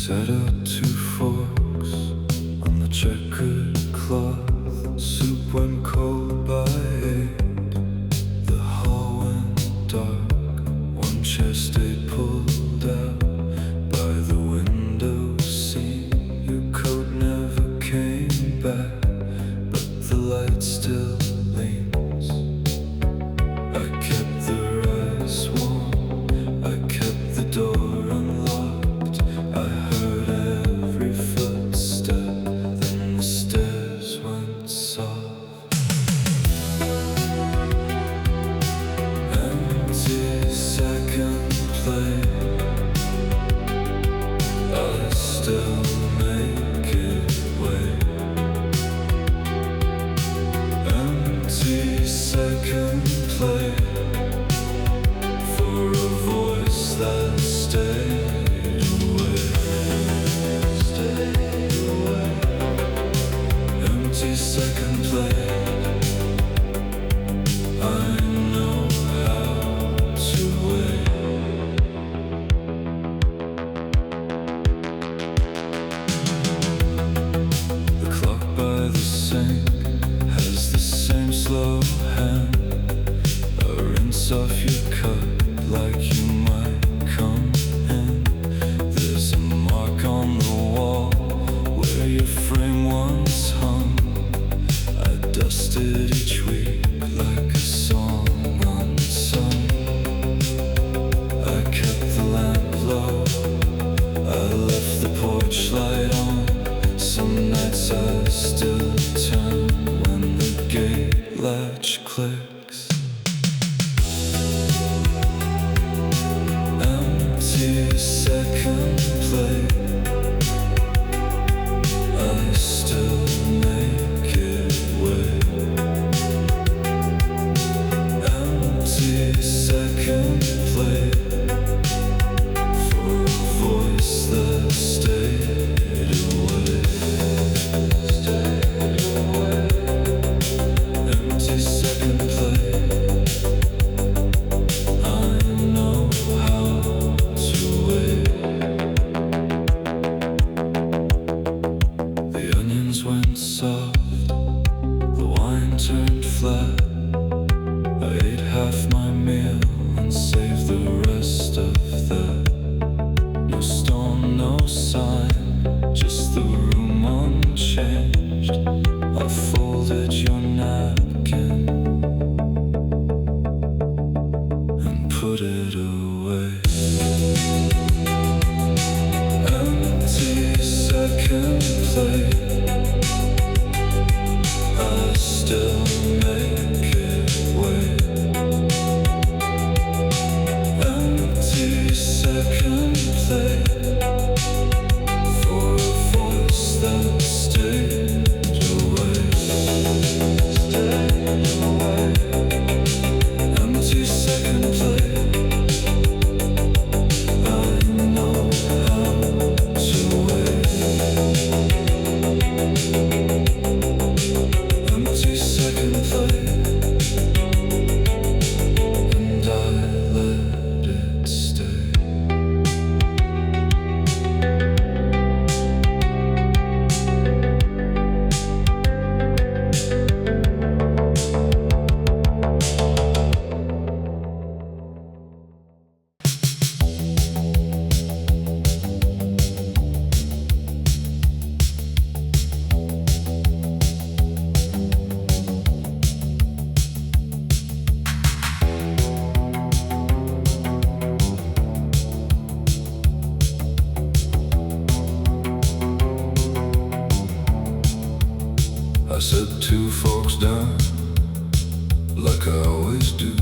Set out two forks on the checkered cloth. Soup went cold by 8. The hall went dark. One chair stayed pulled out by the window seam. Your coat never came back, but the light still leans. I kept the rice warm. I kept the door unlocked. I heard every footstep, then the stairs went soft. Empty second plate. I still make it wait. Empty second plate for a voice that stayed away. Stayed away. Empty second plate. I know how to wait. The clock by the sink has the same slow hand. A rinse off your cut like you might come in. There's a mark on the wall where your frame once hung. I dusted each week like a song unsung. I kept the lamp low. I left the porch light on. Some nights I still turn when the gate latch clicks. Empty second plate. I still make it wait. Empty second plate for a voice that stayed away. Stayed away. Empty second plate. I know how to wait. The onions went soft. The wine turned flat. I ate half my meal and saved the rest of that. No storm, no sign, just the room unchanged. I folded your napkin and put it away. Empty second plate. I still make it wait. Empty second plate for a voice that stayed away. Stayed away. Empty second plate. I know how to wait. Empty second plate. And I let it stay. I set two forks down like I always do.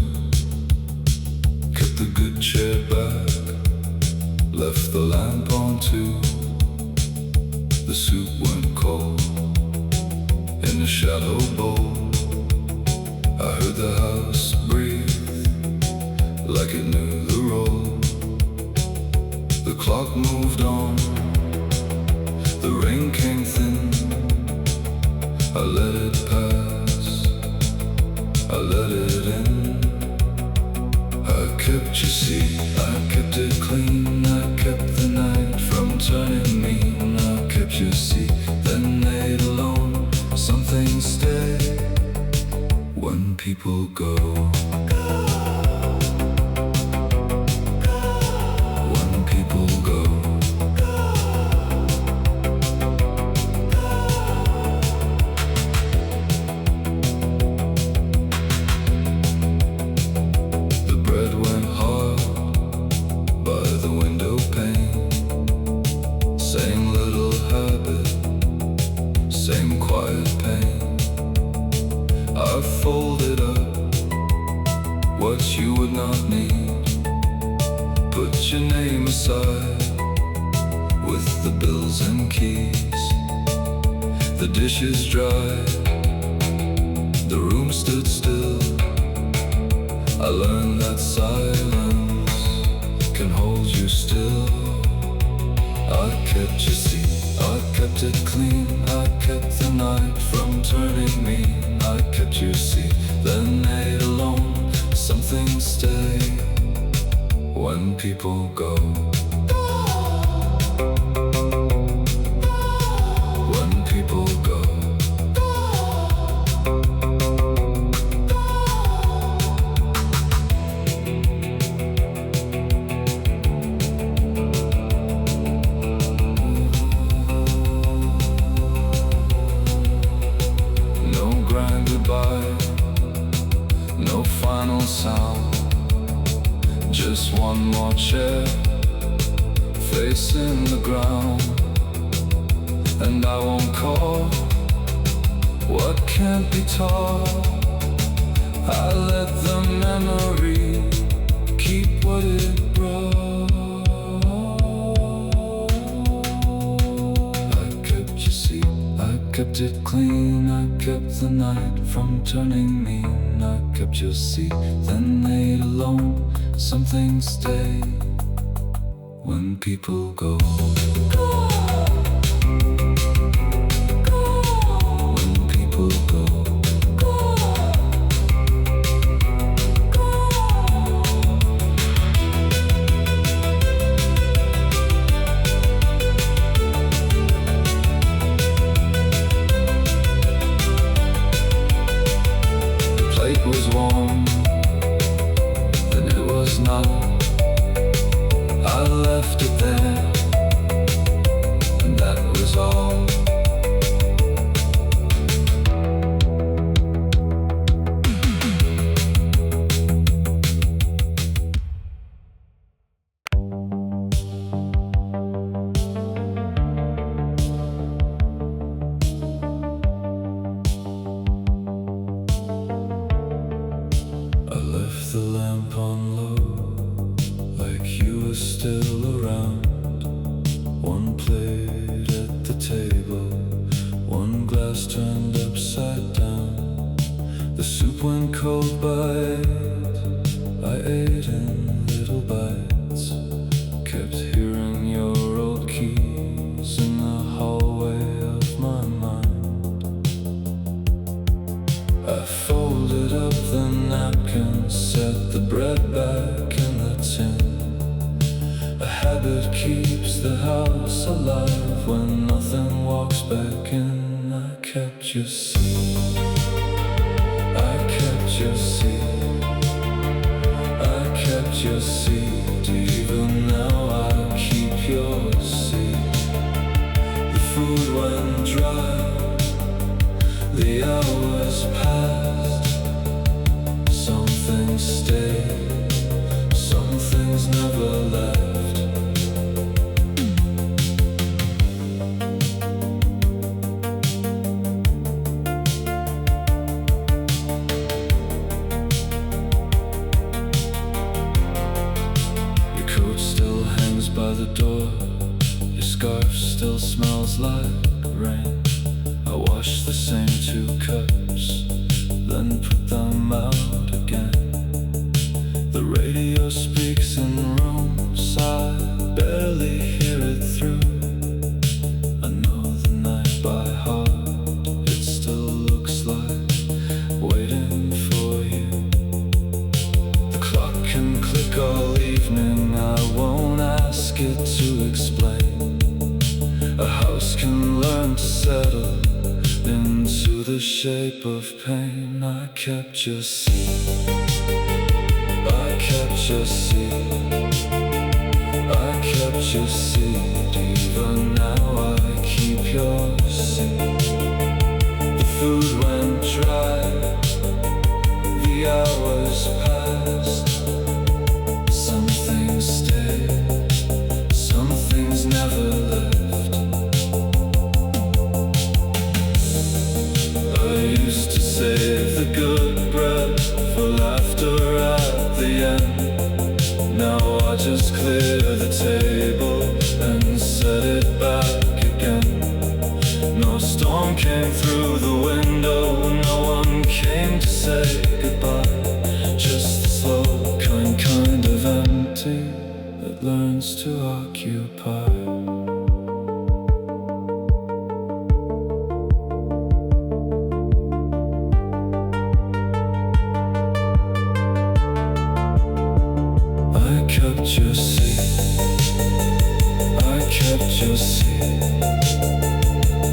Kept the good chair back, left the lamp on too. The soup went cold in a shallow bowl. I heard the house breathe like it knew the roll. The clock moved on, the rain came thin. I let it pass, I let it in. I kept your seat, I kept it clean. I kept the night from turning people go. When people go. The bread went hard by the window pane. Same little habit, same quiet pain. I folded up what you would not need. Put your name aside with the bills and keys. The dishes dried, the room stood still. I learned that silence can hold you still. I kept your seat, I kept it clean. I kept the night from turning mean. I kept your seat, then ate alone. Some things stay when people go. When people go. No final sound, just one more chair facing the ground. And I won't call what can't be taught. I let the memory keep what it brought. I kept your seat, I kept it clean. I kept the night from turning mean. I kept your seat, then ate alone. Some things stay when people go. When people go. It was warm, then it was not. I left it there, and that was all. The lamp on low, like you were still around. One plate at the table, one glass turned upside down. The soup went cold by 8. I ate in little bites. Kept hearing your old keys in the hallway of my mind. I folded up the napkins, set the bread back in the tin. A habit keeps the house alive when nothing walks back in. I kept your seat, I kept your seat, I kept your seat. Even now I keep your seat. The food went dry, the hours passed. Some things stay, some things never left. Your coat still hangs by the door. Your scarf still smells like rain. I wash the same 2 cups, then put them out again. The radio speaks in rooms, I barely hear it through. I know the night by heart, it still looks like waiting for you. The clock can click all evening, I won't ask it to explain. A house can learn to settle into the the shape of pain. I kept your seed, I kept your seed, I kept your seed. Even now I keep your seed. The food went dry, the hours passed. Some things stayed, some things never left. I used to save the good bread for laughter at the end. Now I just clear the table and set it back again. No storm came through the window, no one came to say goodbye. Just the slow kind of empty that learns to occupy. I kept your seed, I kept your seed,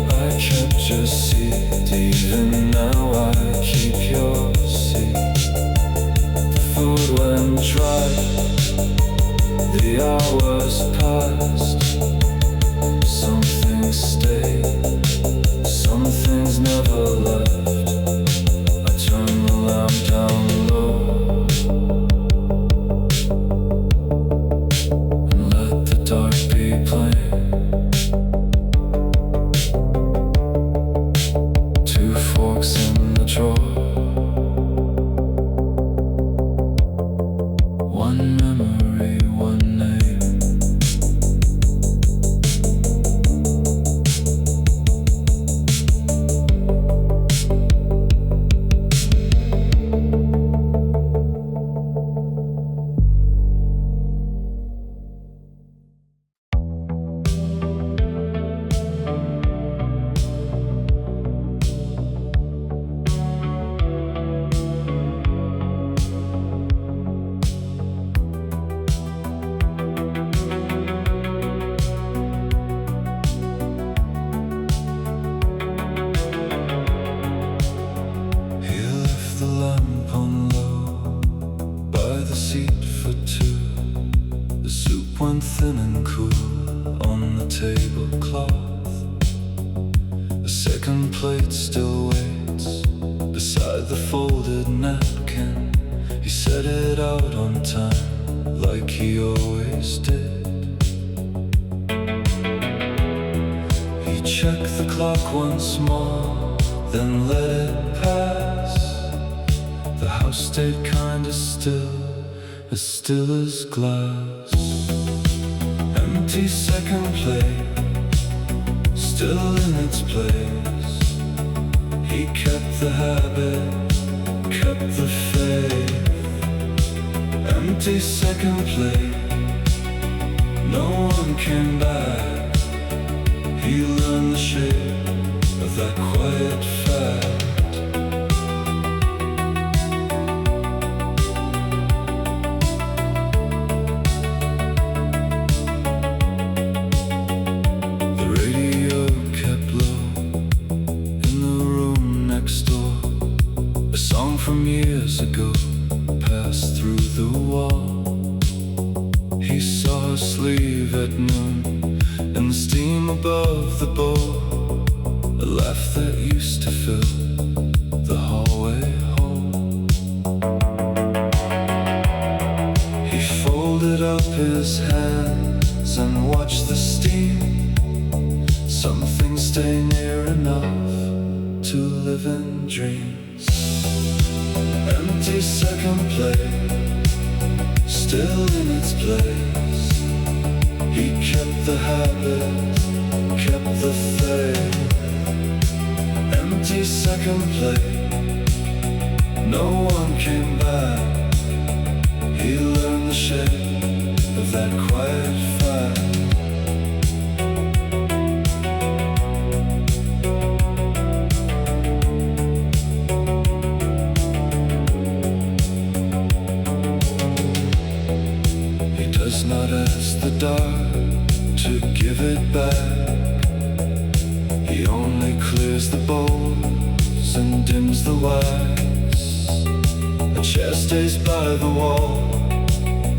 I kept your seed. Even now I keep your seed. The food went dry, the hours passed. Some things stayed, some things never left. I turned the lamp down low and let the dark be plain. Two forks in the drawer, one memory, one name. Went thin and cool on the tablecloth. The second plate still waits beside the folded napkin. He set it out on time like he always did. He checked the clock once more, then let it pass. The house stayed kinda still as glass. Empty second plate, still in its place. He kept the habit, kept the faith. Empty second plate, no one came back. He learned the shape of that quiet fact. From years ago, passed through the wall. He saw her sleeve at noon, and the steam above the bowl. A laugh that used to fill the hallway home. He folded up his hands and watched the steam. Some things stay near enough to live in dreams. Empty second plate, still in its place. He kept the habit, kept the faith. Empty second plate, no one came back. He learned the shape of that quiet fact. Does not ask the dark to give it back. He only clears the bowls cleans the wax. A chair stays by the wall,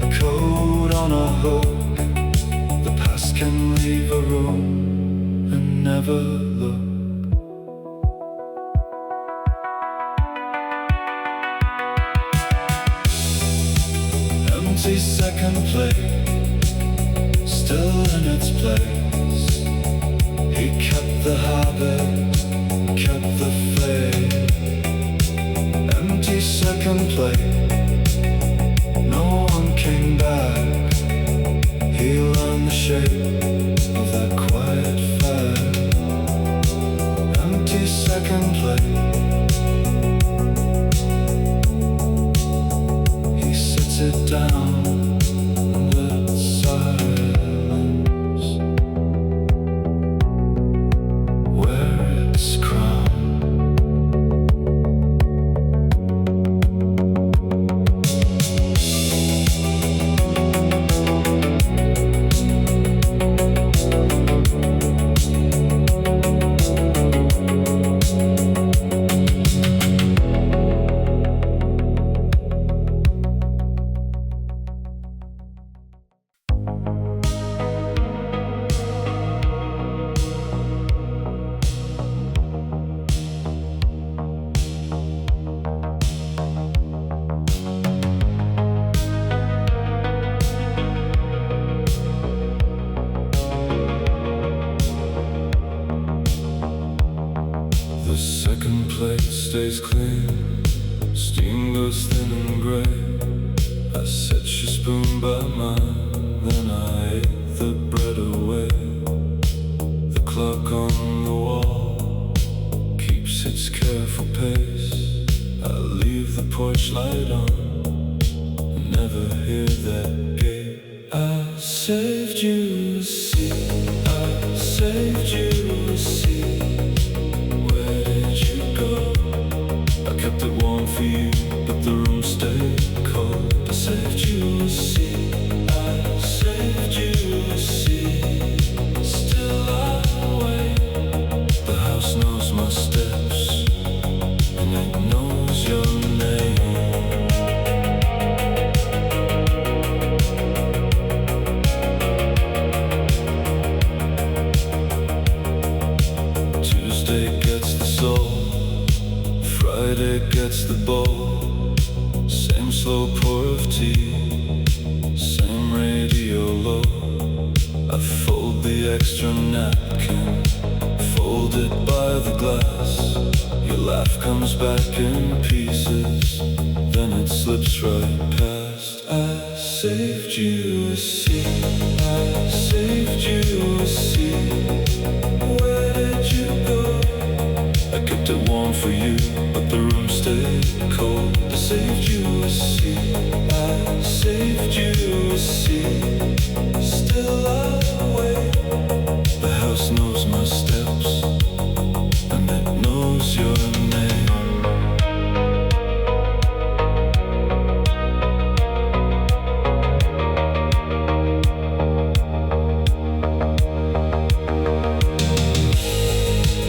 a coat on a hook. The past can leave a room and never look. Empty second plate, still in its place. He kept the habit, kept the faith. Empty second plate, no one came back. He learned the shape of that quiet fire. Empty second plate, he sits it down. Stays clean, steam goes thin and gray. I set your spoon by mine, then I ate the bread away. The clock on the wall keeps its careful pace. I leave the porch light on, never hear that gate. I saved you a seat, I saved you a seat. Where did you go? I kept it warm for you, but the room stayed cold. I saved you a seat, I saved you a seat. Still I wait. The house knows my steps, and it knows your name. Tuesday gets the soul, Friday gets the bowl. Same slow pour of tea, same radio low. I fold the extra napkin, fold it by the glass. Your laugh comes back in pieces, then it slips right past. I saved you a seat, I saved you a seat. Where did you go? I kept it warm for you, but the room stayed cold. I saved you a seat, I saved you a seat. Still I wait. The house knows my steps, and it knows your name.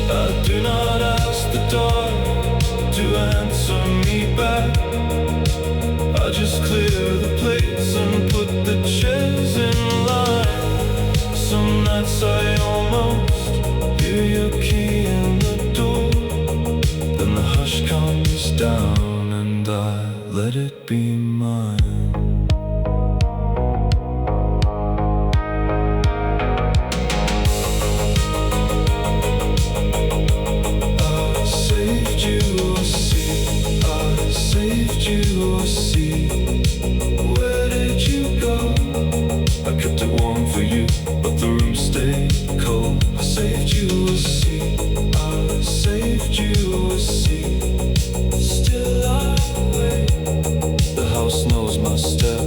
I do not ask the dark to answer me back. I just clear the plates and put the chairs in line. Some nights I almost hear your key in the door. Then the hush comes down and I let it be mine. Saved you a seat. Where did you go? I kept it warm for you, but the room stayed cold. I saved you a seat, I saved you a seat. Still I wait. The house knows my step,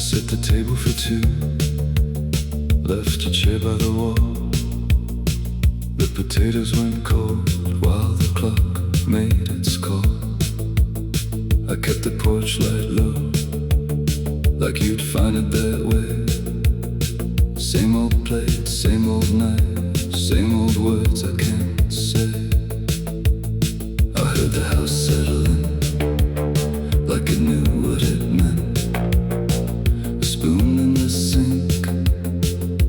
Set the table for two, left a chair by the wall. The potatoes went cold while the clock made its call. I kept the porch light low, like you'd find it that way. Same old plate, same old night, same old words I can't say. I heard the house settle in, like it knew what it meant. A spoon in the sink,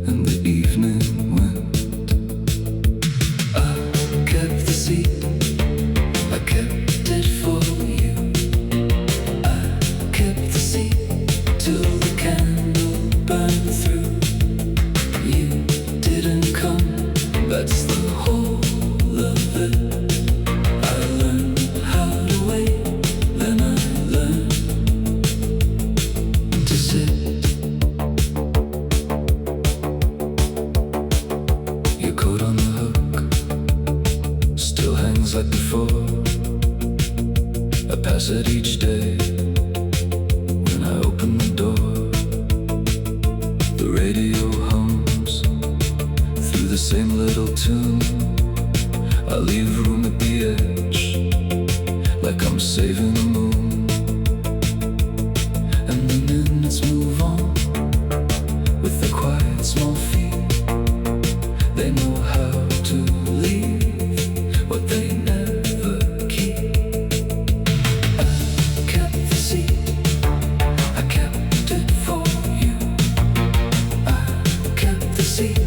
and the evening went. I kept the seat, I kept it for you. I kept the seat till the candle burned through. You didn't come, that's the whole of it. I learned how to wait, then I learned to sit. Your coat on the hook still hangs like before. I pass it each day when I open the door. The radio hums through the same little tune. I leave room at the edge, like I'm saving the moon. And the minutes move on with the quiet small feet. They know how to leave what they never keep. I kept the seat, I kept it for you. I kept the seat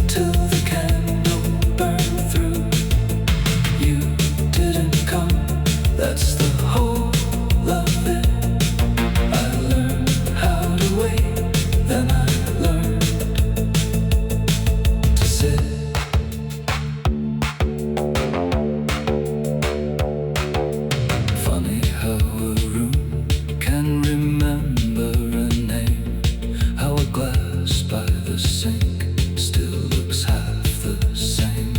till the candle burned through. You didn't come, that's the whole of it. I learned how to wait, then I learned to sit. Funny how a room can remember a name. How a glass by the sink still looks half the same.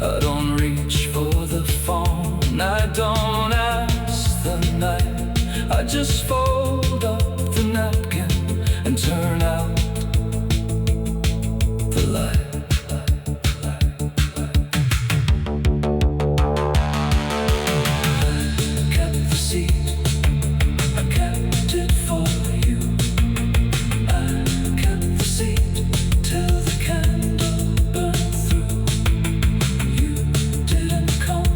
I don't reach for the phone, I don't ask the night. I just fold up the napkin and turn out the light. I kept the seat, I kept it for you. I kept the seat till the candle burned through. You didn't come,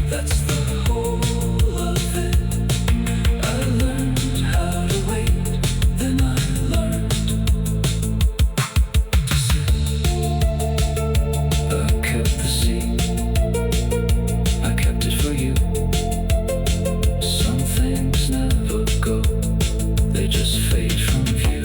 that's the whole of it. I learned how to wait, then I learned to sit. I kept the seat, I kept it for you. Some things never go, they just fade from view.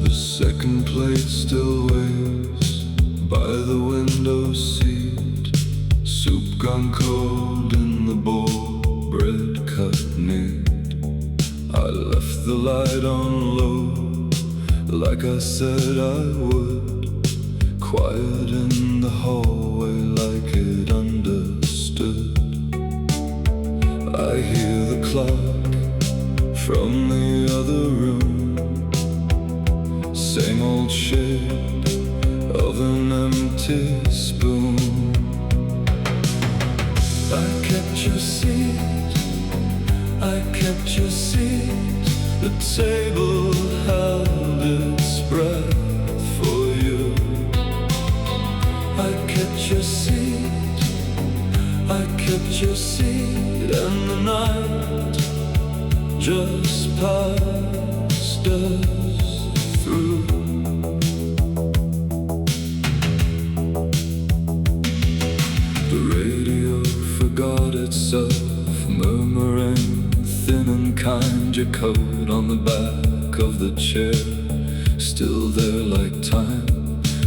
The second plate still waves by the window seat. Soup gone cold in the bowl, bread cut neat. I left the light on low, like I said I would. Quiet in the hallway, like it understood. I hear the clock from the other room. Same old shade of an empty spoon. I kept your seat, I kept your seat. The table held its breath for you. I kept your seat, I kept your seat. And the night just passed us through. The radio forgot itself, murmuring thin and kind, your coat on the back of the chair, still there like time.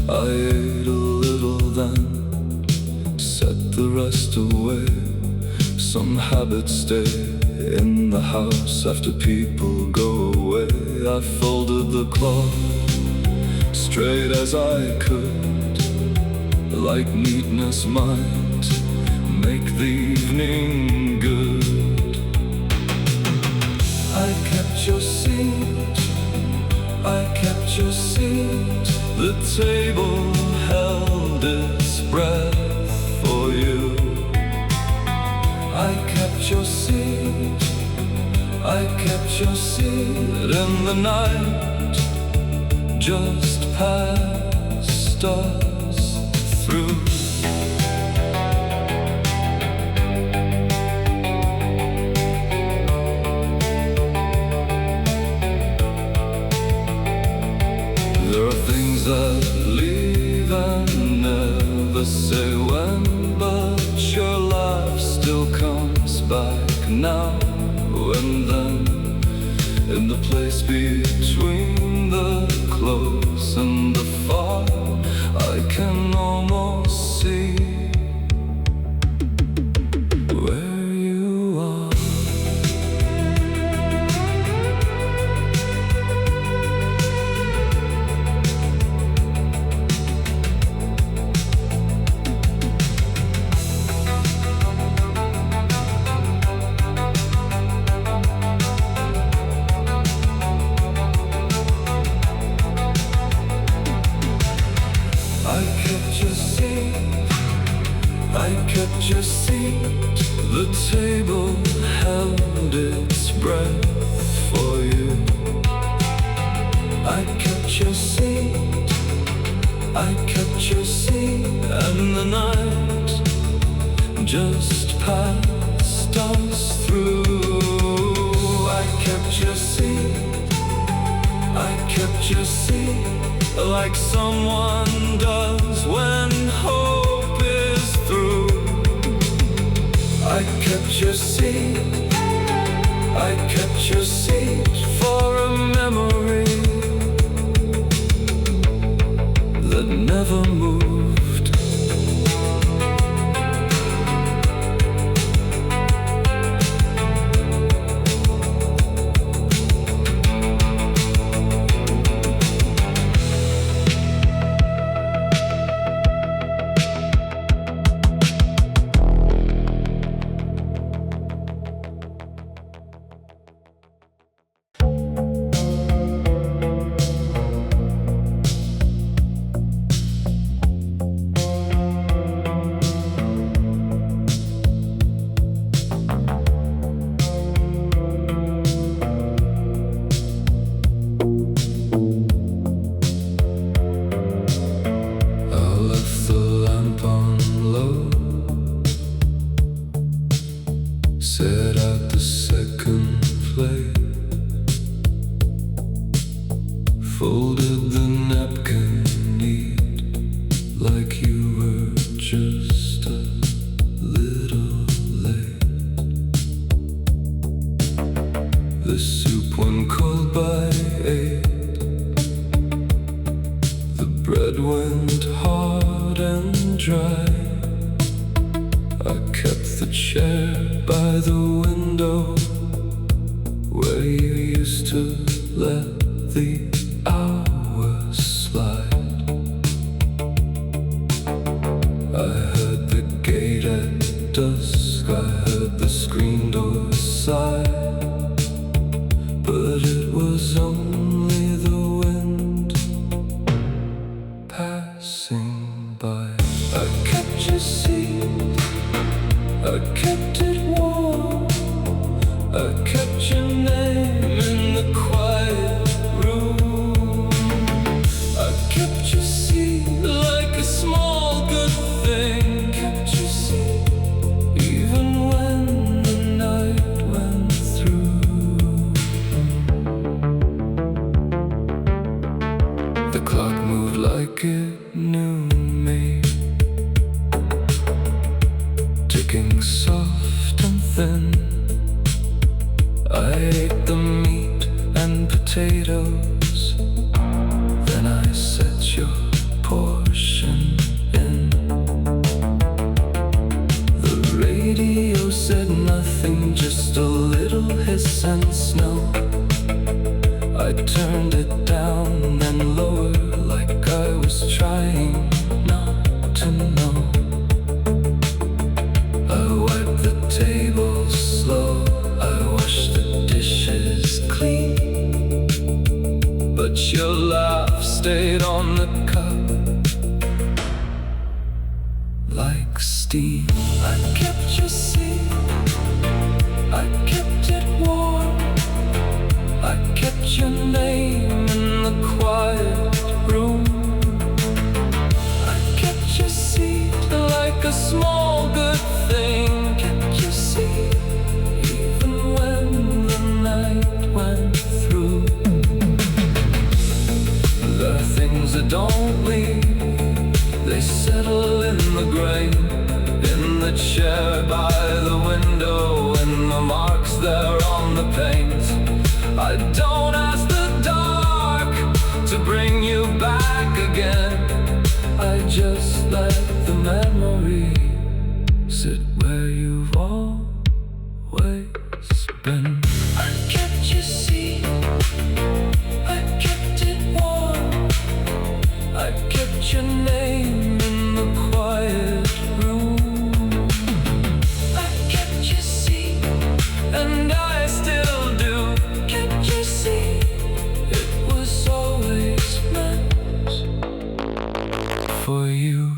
I ate a little then, set the rest away. Some habits stay in the house after people go away. I folded the cloth straight as I could, like neatness might make the evening good. I kept your seat, I kept your seat. The table held its breath for you. I kept your seat, I kept your seat. And the night just passed us through. There are things that leave and never say when, but your life still comes back now and then. In the place between the close and the far, I can almost see where you are. I kept your seat, I kept your seat. The table held its breath for you. I kept your seat, I kept your seat. And the night just passed us through. I kept your seat, I kept your seat, like someone does when hope is through. I kept your seat, I kept your seat for a memory that never moved. Set out the second plate, folded the napkin neat, like you were just a little late. The soup went cold by 8, the bread went hard and dry. I kept the chair by the window where you used to let the hours slide. I heard the gate at dusk, I heard the screen door sigh, but it was only the wind passing by. I kept your seat, I kept it warm, I kept your name in the quiet room. I kept your seat like a small good thing. Kept your seat even when the night went through. The clock moved like it knew me, ticking soft and thin. I ate the meat and potatoes, then I set your portion in. The radio said nothing, just a little hiss and snow. I turned it down, then lower, like I was trying not to know. I wiped the table slow, I washed the dishes clean, but your laugh stayed on the cup like steam. I kept your seat, I kept it warm, I kept your name in the quiet room. I kept your seat like a small good thing. Kept your seat even when the night went through. There are things that don't leave, they settle in the grain, in the chair by the window, in the marks there on the panes. I don't ask the dark to bring you back again, I just let the memory sit where you've always been. I kept your seat, I kept it warm, I kept your name in the quiet room. I kept your seat, and I still do. Kept your seat, it was always meant for you.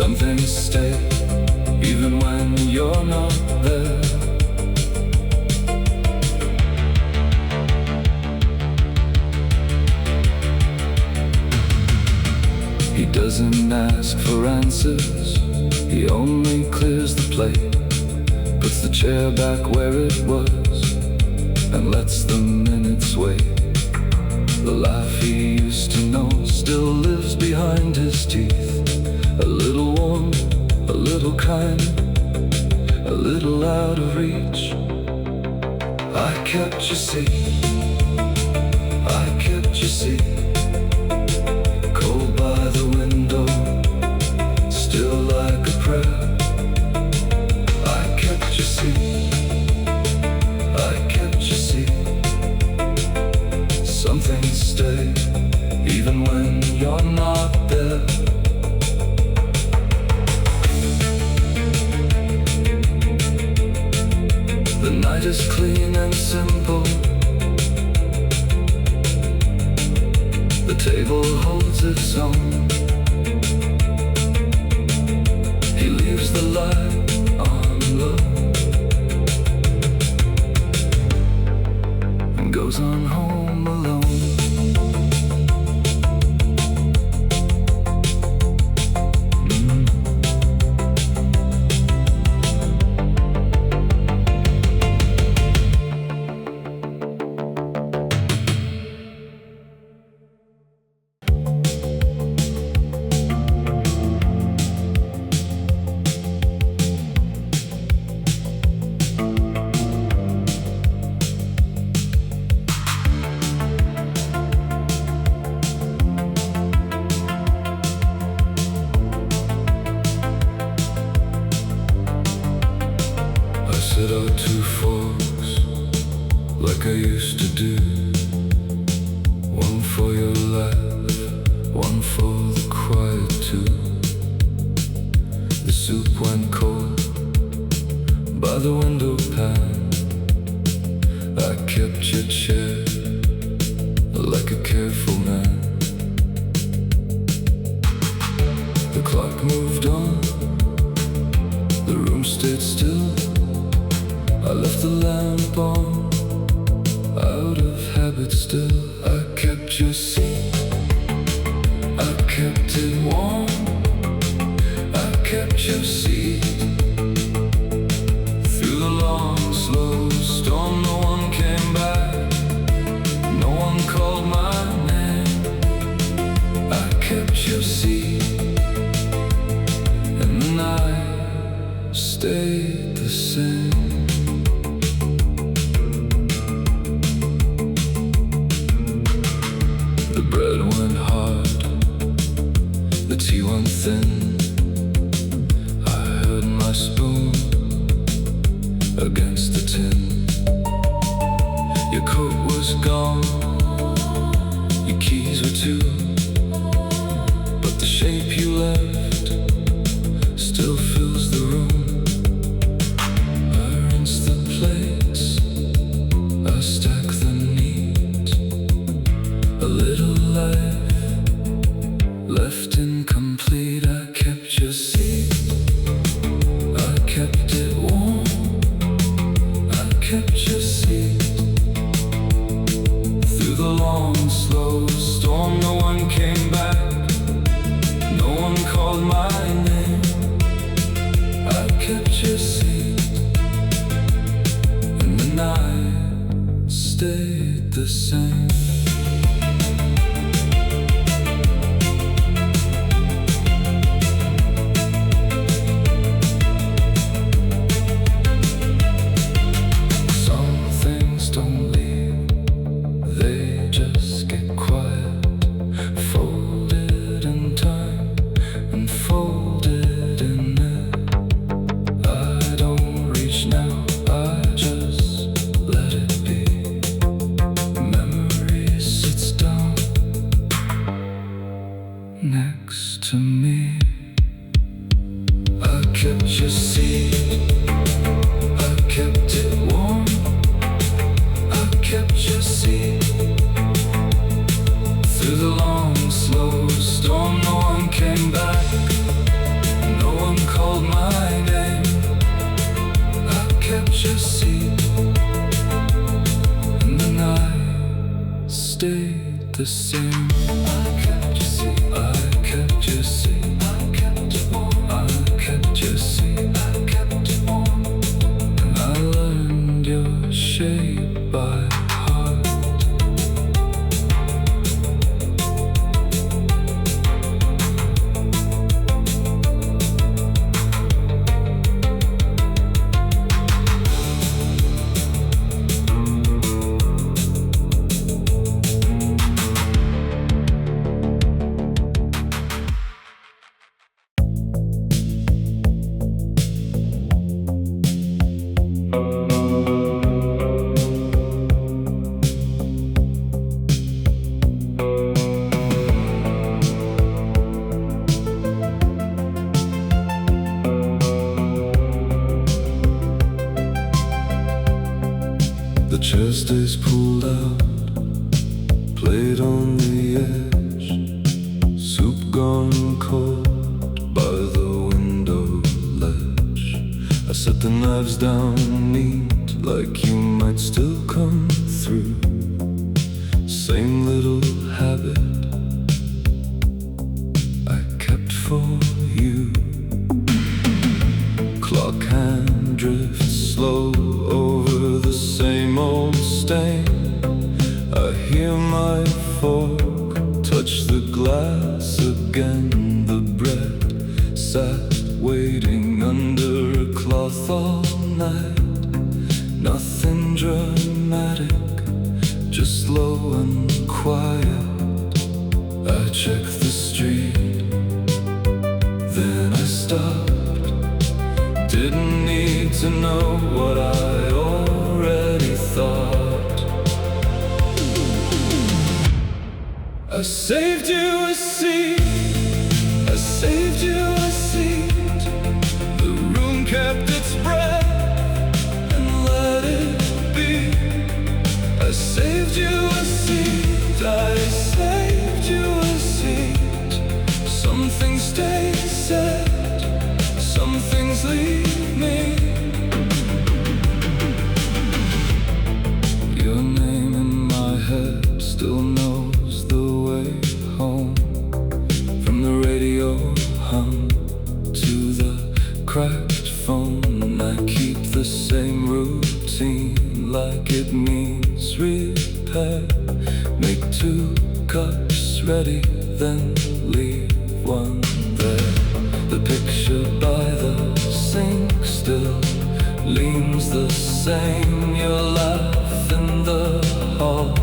Something stay even when you're not there. doesn't ask for answers, he only clears the plate, puts the chair back where it was, and lets the minutes wait. The laugh he used to know still lives behind his teeth. A little warm, a little kind, a little out of reach. I kept you seat, I kept you seat. Cold by the window, still like a prayer. I kept you seat, I kept you seat. Some things stay, even when you're not there. The night is clean and simple. The table holds its own. He leaves the light on low and goes on home alone. Set out two forks like I used to do. One for your laugh, one for the quiet too. The soup went cold by the window pane. I kept your chair like a careful man. The clock moved on, the room stayed still. I left the lamp on, out of habit still. I kept your seat, I kept it warm. I kept your seat. Through the long, slow storm, no one came back, no one called my name. I kept your seat, and the night stayed the same. The bread went hard, the tea went thin. I heard my spoon against the tin. Your coat was gone, your keys were too, but the shape you left still fills the room. I rinse the plates, I stack them neat. A little life left incomplete. I kept your seat, I kept it warm. I kept your seat. Through the long, slow storm, no one came back, no one called my name. I kept your seat, and the night stayed the same. Next to me, I kept your seat, I kept it warm. I kept your seat. Through the long, slow storm, no one came back, no one called my name. I kept your seat, and the night stayed the same. I kept your seat, I kept your chair stays pulled out, plate on the edge, soup gone cold by the window ledge. I set the knives down neat, like you might still come through. Same little habit I kept for you. Clock hand drifts slow over the same old stain. I hear my fork touch the glass again. The bread sat waiting under a cloth all night. Nothing dramatic, just slow and quiet. I check the street, then I stopped. Didn't need to know what I already thought. I saved you a seat, I saved you a seat. The room kept its breath and let it be. I saved you a seat, I saved you a seat. Some things stay set, some things leave me. Your name in my head still knows the way home. From the radio hum to the cracked phone, I keep the same routine, like it means repair. Make 2 cups ready, then leave one there. The picture by the sink still leans the same. Your laugh in the hall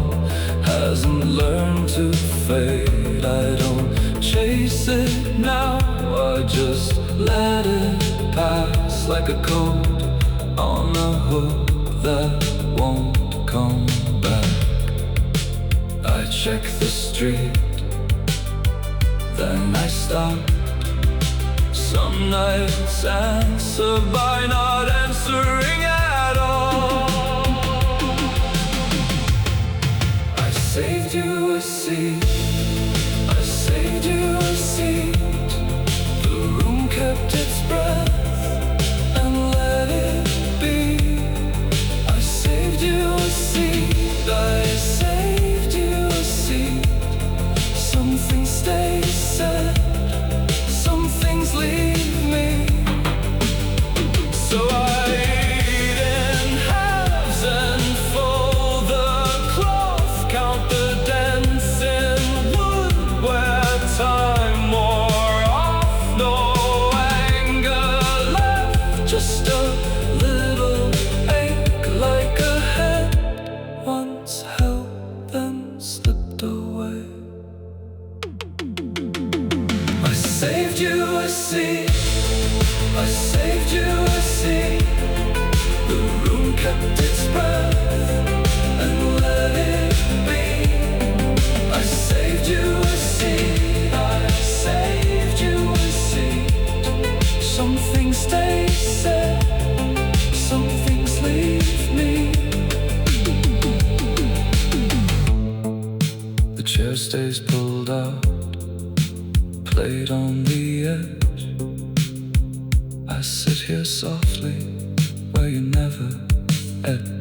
hasn't learned to fade. I don't chase it now, I just let it pass, like a coat on a hook that won't come back. I check the street, then I stop. Some nights answer by not answering at all. I saved you a seat, I saved you a seat. The room kept its breath and let it be. I saved you a seat, I saved you a seat. Some things stay set, some things leave me. So I eat in halves and fold the cloth, count the dents in wood where time wore off. No anger left, just a little ache, like a head once held then slipped away. I saved you a seat, I saved you a seat. The room kept its breath and let it be. I saved you a seat, I saved you a seat. Some things stay set, some things leave me. The chair stays pulled out, plate on the edge. I sit here softly where you never edged.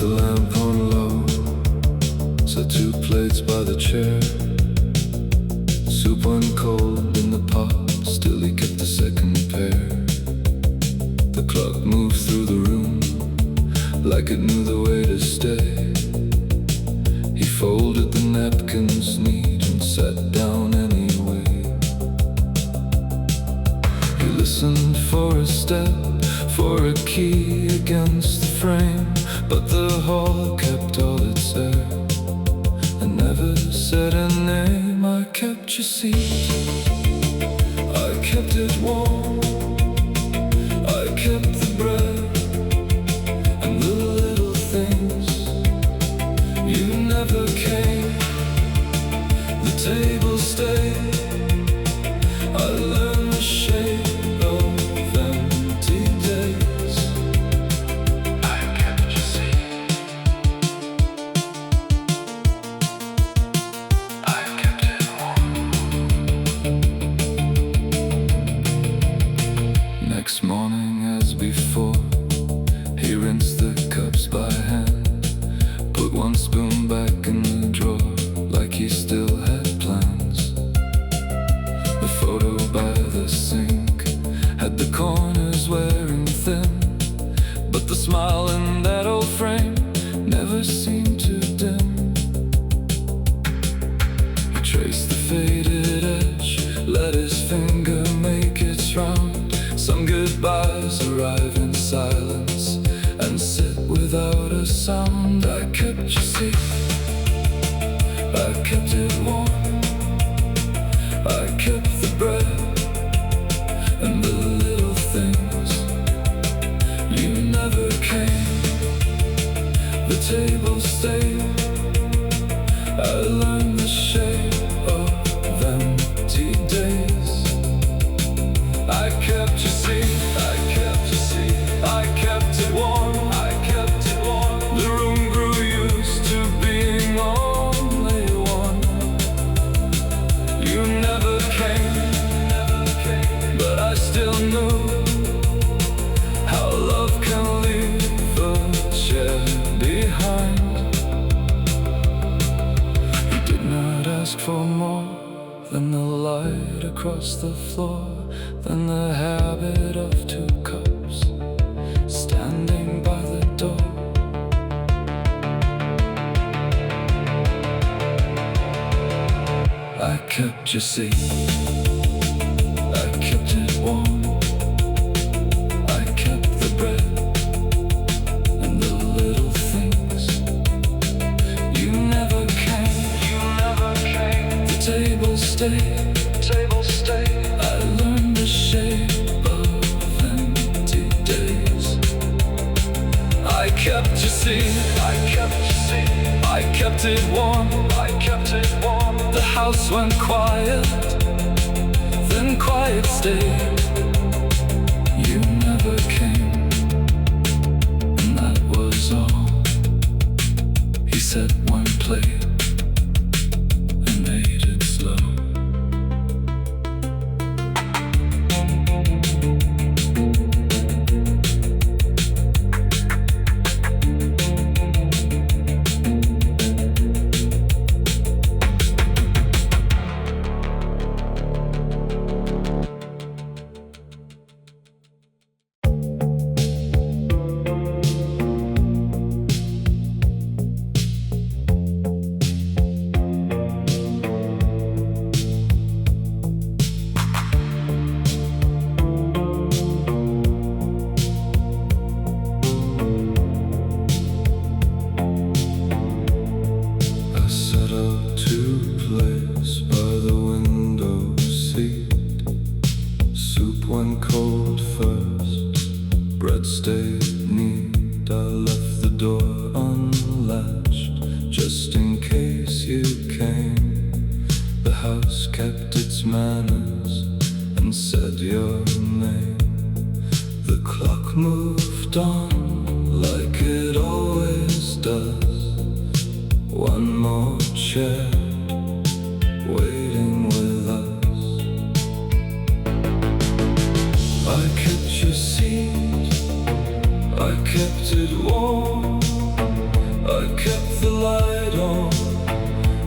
The lamp on low, set 2 plates by the chair. Soup went cold in the pot, still he kept the second pair. like it knew the way to stay. He folded the napkins neat and sat down anyway. He listened for a step, for a key against the frame, but the hall kept all its air and never said a name. I kept your seat, I kept it warm, I kept the bread and the little things. You never came, the table stayed. I learned the shape of empty days. I kept your seat, I kept it warm. Next morning as before, he rinsed the cups by hand, put one spoon back in the drawer like he still had plans. The photo by the sink had the corners wearing thin, but the smile in that old frame never seemed to dim. He traced the faded edge, let his finger make its round. Some goodbyes arrive in silence and sit without a sound. I kept your seat, I kept it warm, I kept the bread and the little things. You never came, the table stayed. I learned the shape of empty days. I kept your seat, I kept your seat, I kept it warm, I kept it warm. The room grew used to being only one. You never came, but I still knew how love can leave a chair behind. He did not ask for more than the light across the floor, than the habit of 2 cups standing by the door. I kept your seat, I kept it warm, I kept the bread and the little things. You never came, the table stayed, I learned the shape of empty days. I kept your seat, I kept your seat, I kept it warm, I kept it warm. The house went quiet, then quiet stayed. You never came, and that was all. He set one plate and ate it slow.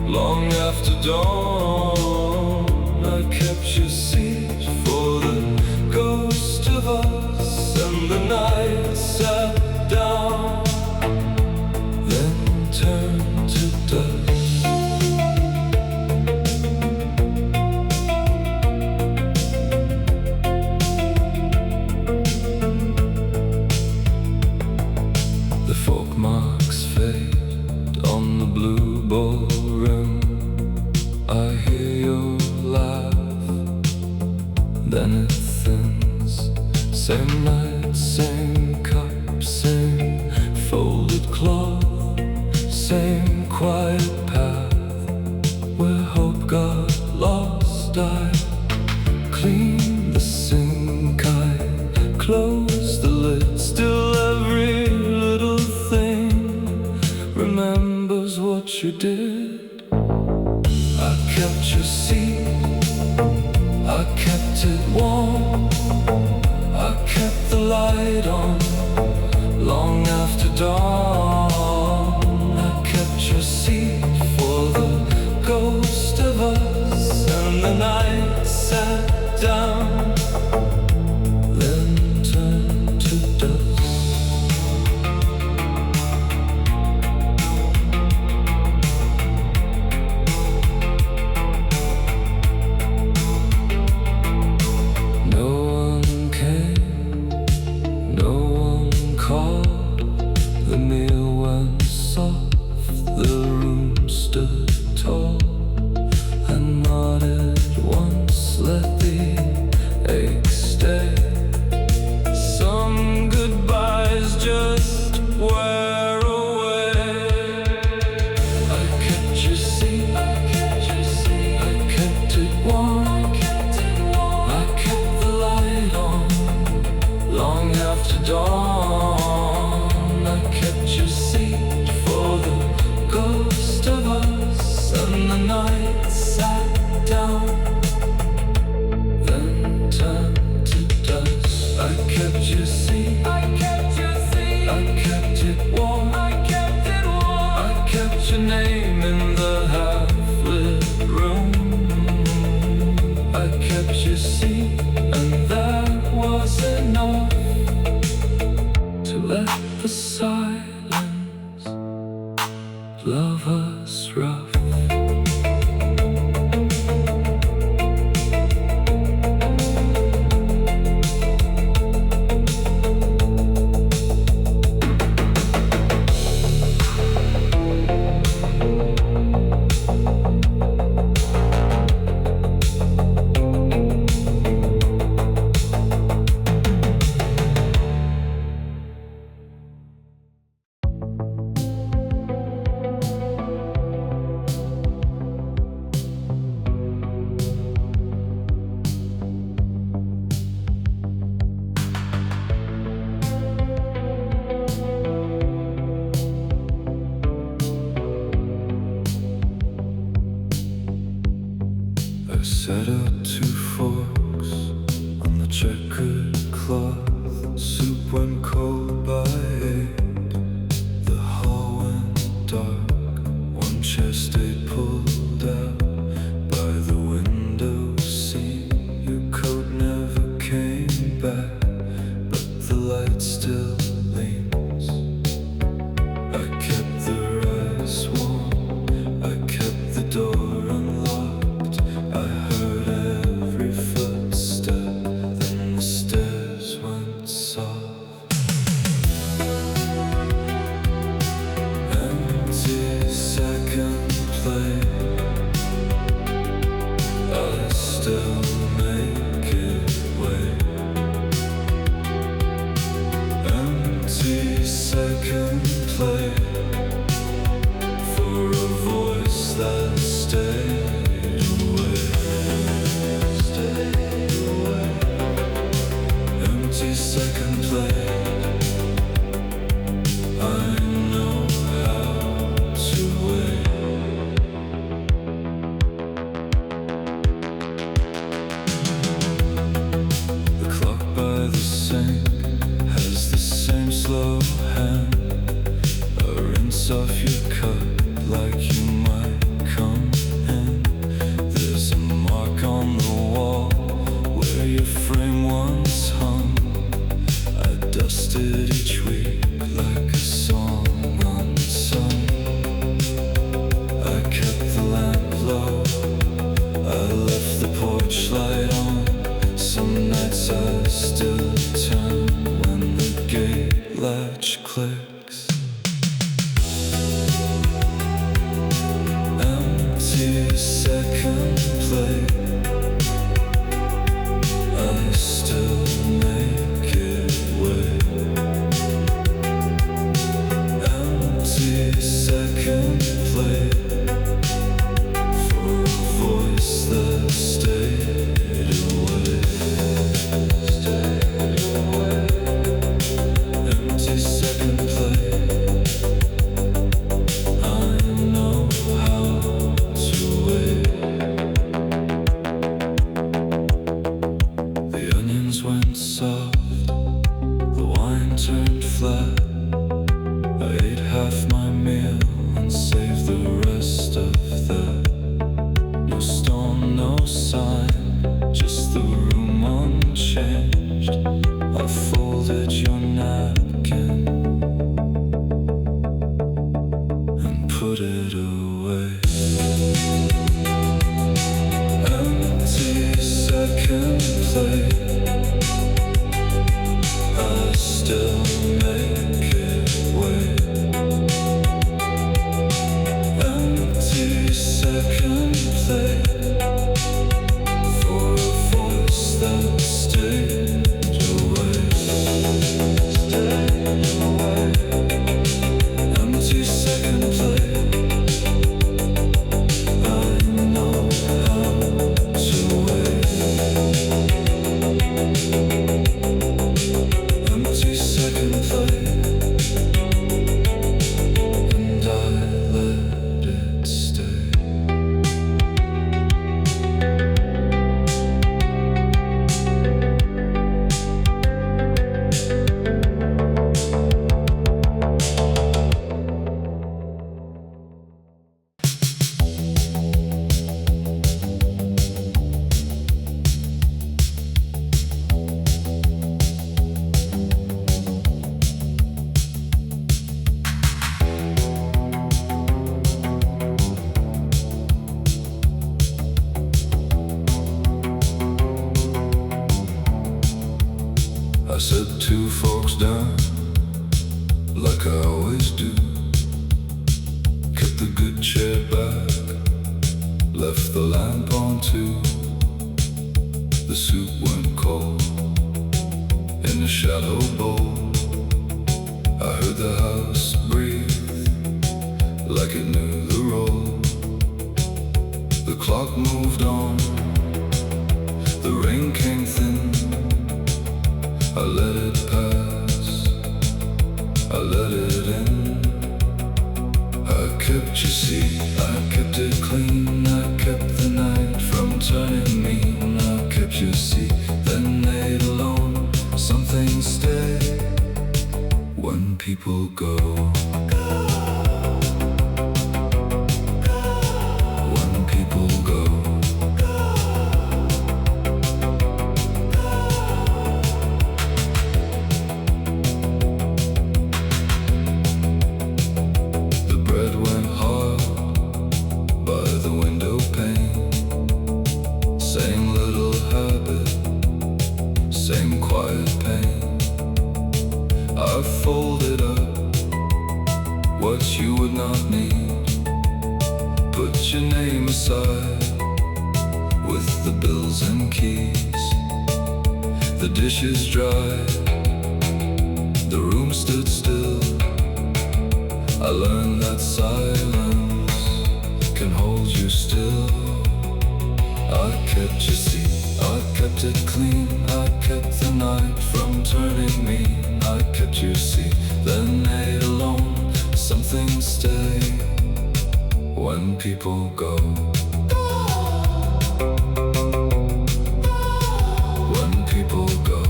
Long after dawn, I kept your seat for the ghost of us, and the night sat down. then it thins. Same night, same cup, same folded cloth, same quiet path where hope got lost. I clean the sink, I close the lid. Still every little thing remembers what you did. I kept your seat, I kept it warm, I kept the light on long after dawn. I kept your seat for the ghost of us, and the night sat down, then turned to dust. No one came, no one called. The meal went soft, the room stood tall. I nodded once, let the ache stay. Some goodbyes just wear away. I kept your seat, I kept it warm, I kept the light on long after dawn. I kept your seat for the ghost of us, and the night sat down, then turned to dust. I kept your seat, I kept it warm, I kept your name in the half-lit room. I kept your seat, and that was enough to let the silence love us rough. I set out 2 forks on the checkered cloth. Soup went cold by 8. The hall went dark. One chair stayed pulled out by the window seat. Your coat never came back, but the light still leans. I kept the rice warm, I kept the door unlocked. I heard every footstep, then the stairs went soft. Empty second plate, I still make it wait. Empty second plate for a voice that stayed away. Empty second plate, I know how to wait. The clock by the sink has the same slow hand. A rinse off your cup like you might come in. There's a mark on the wall where your frame once hung. I dusted each week like a song unsung. I kept the lamp low, I left the porch light on. Some nights I still turn when the gate latch clicks. Empty second plate, I set 2 forks down, like I always do. Kept the good chair back, left the lamp on too. The soup went cold in the shadow bowl. I heard the house breathe like it knew the roll. The clock moved on, the rain came thin. I let it pass, I let it in. I kept your seat, I kept it clean. I kept the night from turning mean. I kept your seat, then made alone. Some things stay when people go. When people go. The bread went hard by the window pane. Same little habit, same quiet pain. I folded up what you would not need. Put your name aside with the bills and keys. The dishes dried, the room stood still. I learned that silence can hold you still. I kept your seat, I kept it clean. I kept the night from turning mean. I kept your seat, then made alone. Some things stay when people go. When people go.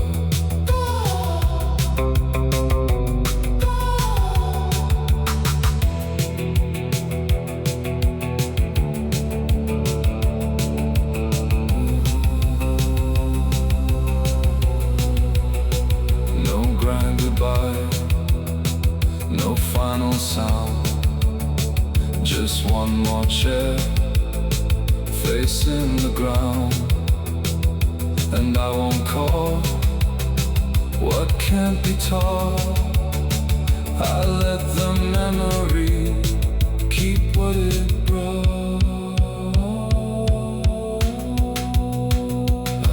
No grand goodbye, no final sound. Just one more chair, facing the ground. And I won't call what can't be taught. I let the memory keep what it brought.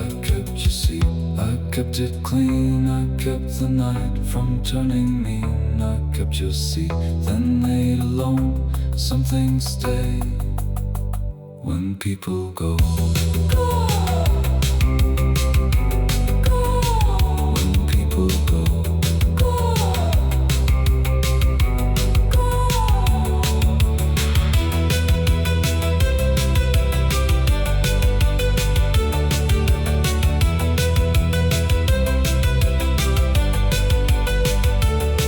I kept your seat, I kept it clean. I kept the night from turning mean. I kept your seat, then made alone. Some things stay when people go. When people go.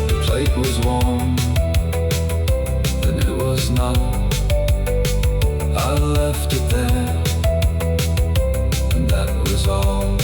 The plate was warm, then it was not. I left it there, and that was all.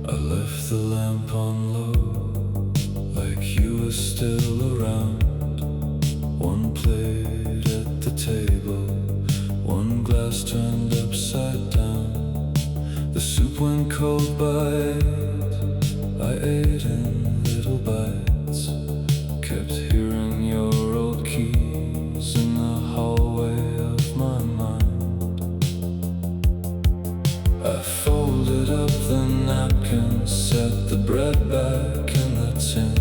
I left the lamp on low, like you were still around. One plate at the table, one glass turned upside down. The soup went cold by 8. I ate in little bites. Kept hearing your old keys in the hallway of my mind. I folded up the napkin, set the bread back in the tin.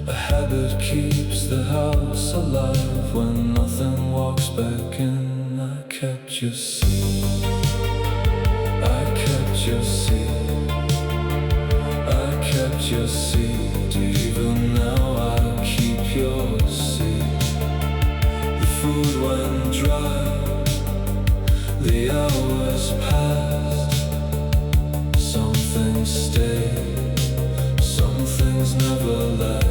A habit keeps the house alive when nothing walks back in. I kept your seat, I kept your seat, I kept your seat. Even now I keep your seat. The food went dry, the hours passed. Some things stay, some things never left.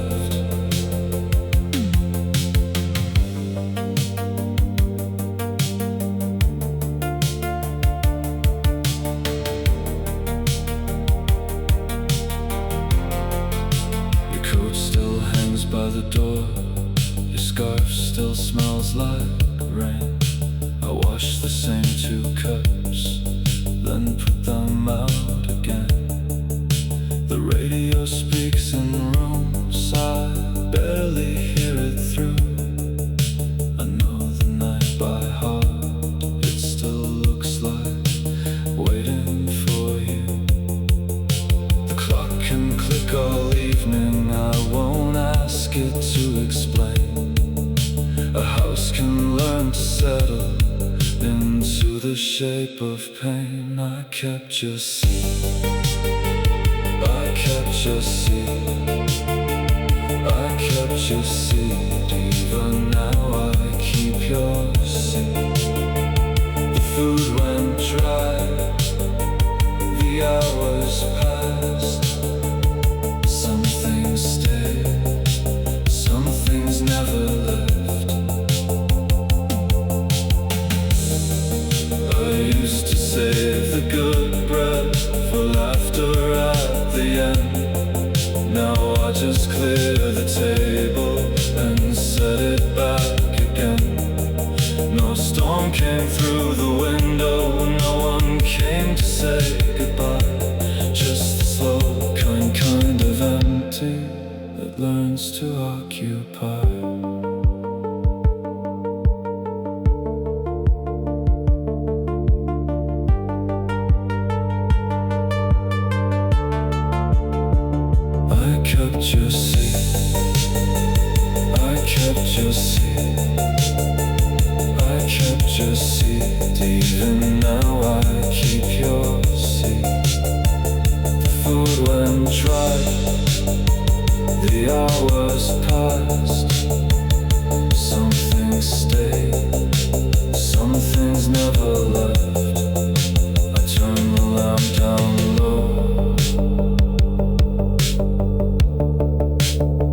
still smells like rain. I wash the same 2 cups, then put them out again. The radio speaks in rooms I barely hear it through. I know the night by heart, it still looks like waiting for you. The clock can click all evening, I won't ask it to explain. A house can learn to settle into the shape of pain. I kept your seat, I kept your seat, I kept your seat. Even now I keep your seat. The food went dry, the hours passed. Some things stayed, some things never left. I used to save the good bread for laughter at the end. Now I just clear the table and set it back again. No storm came through the window, no one came to say goodbye. Just the slow kind of empty that learns to occupy. I kept your seat, I kept your seat, I kept your seat. Even now I keep your seat. The food went dry, the hours passed. Some things stayed, some things never left. I turned the lamp down low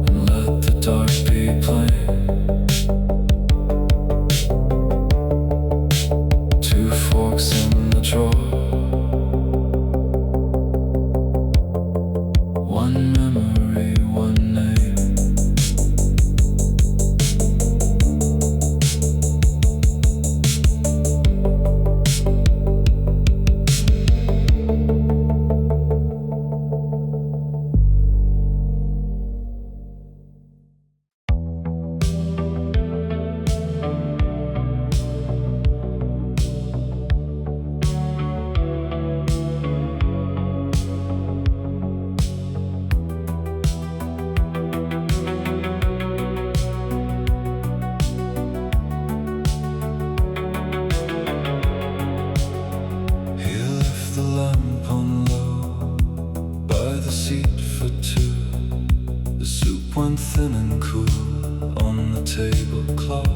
and let the dark be plain. 2 forks in the drawer, 1 memory, 1 name. Went thin and cool on the tablecloth.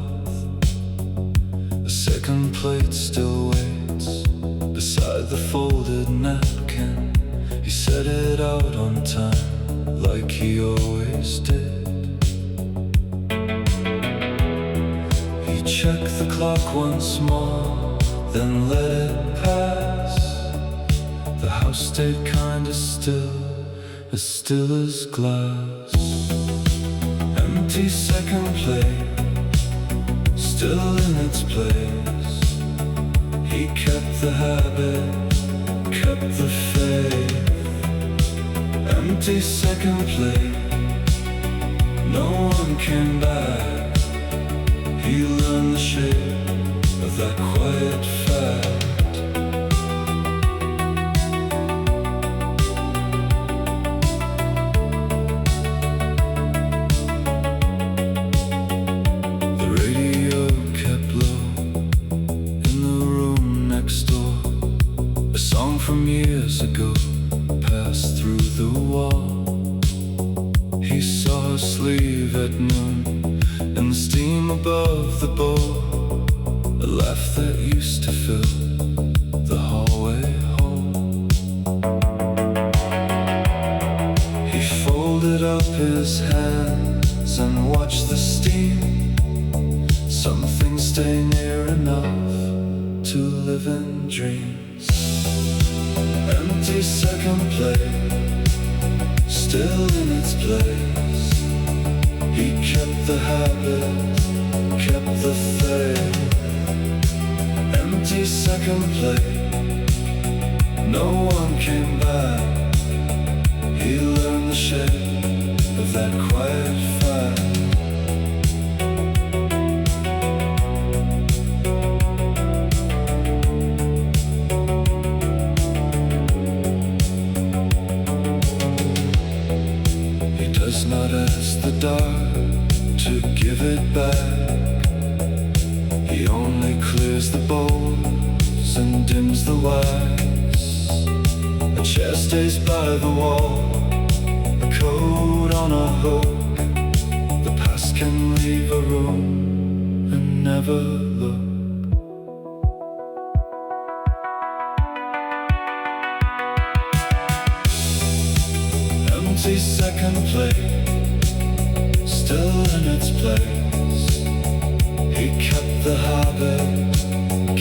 The second plate still waits beside the folded napkin. He set it out on time like he always did. He checked the clock once more, then let it pass. The house stayed kinda still as glass. Empty second plate, still in its place. He kept the habit, kept the faith. Empty second plate, no one came back. He learned the shape of that quiet fact. From years ago, passed through the wall. He saw her sleeve at noon, and the steam above the bowl. A laugh that used to fill the hallway home. He folded up his hands and watched the steam. Some things stay near enough to live in dreams. Empty second plate, still in its place. He kept the habit, second play. No one came back. He learned the shape of that quiet fire. He does not ask the dark to give it back. He only clears the bowls and dims the lights. A chair stays by the wall, a coat on a hook. The past can leave a room and never look. Empty second plate, still in its place. He kept the habit,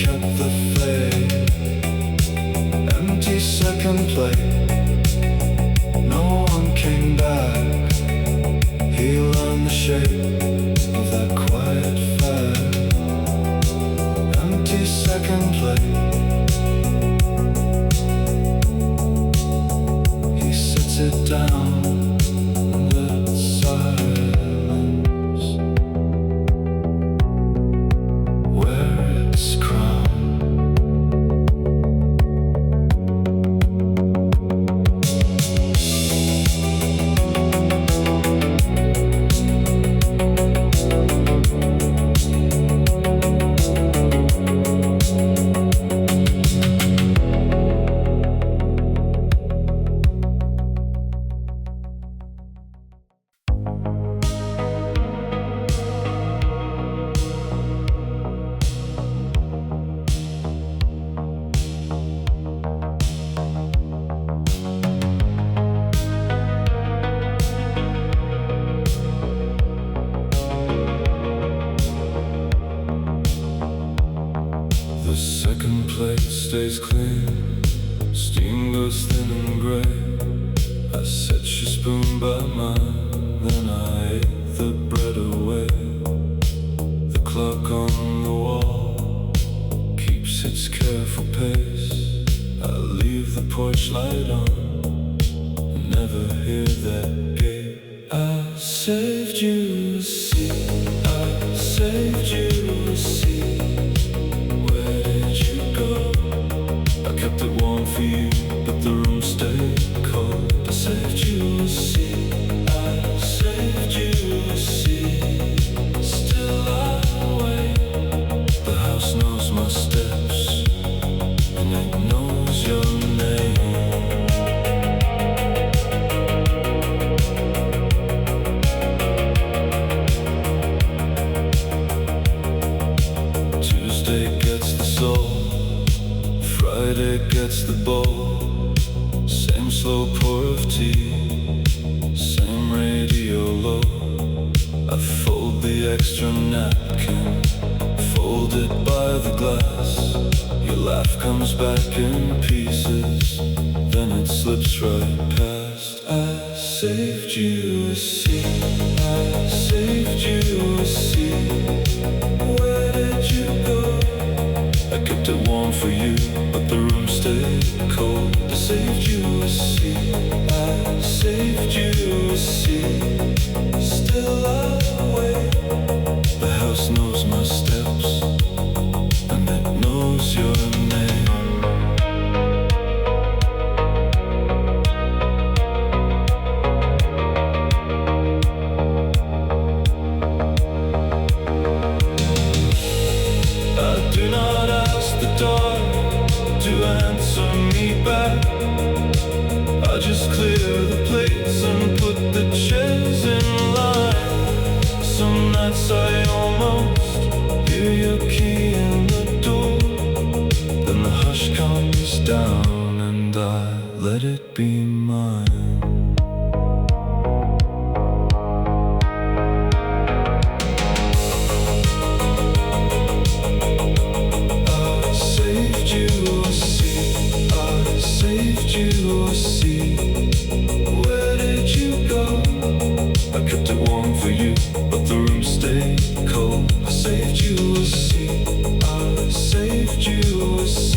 kept the faith. Empty second plate, no one came back. He learned the shape of that quiet fire. Empty second plate. He sits it down. Stays clean, steam goes thin and gray. I set your spoon by mine, then I ate the bread away. The clock on the wall keeps its careful pace. I leave the porch light on, never hear that gate. I saved you a seat, I saved you a seat. Where did you go? I kept it warm for you, but the room stayed cold. I saved you a seat, I saved you a seat. Still I wait. The house knows my steps, and it knows your name. Tuesday gets the soul, Friday gets the bowl. Same slow pour of tea, same radio low. I fold the extra napkin, fold it by the glass. Your laugh comes back in pieces, then it slips right past. I saved you a seat, I saved you a seat. Where did you go? I kept it warm for you, but the room stayed cold. I saved you a seat, I saved you a seat. Still I wait. The house knows my steps, and it knows your name. I do not ask the dark to answer me back. I just clear the plates and put the chairs in line. Some nights I almost hear your key in the door. Then the hush comes down and I let it be mine. Where did you go? I kept it warm for you, but the room stayed cold. I saved you a seat, I saved you a seat.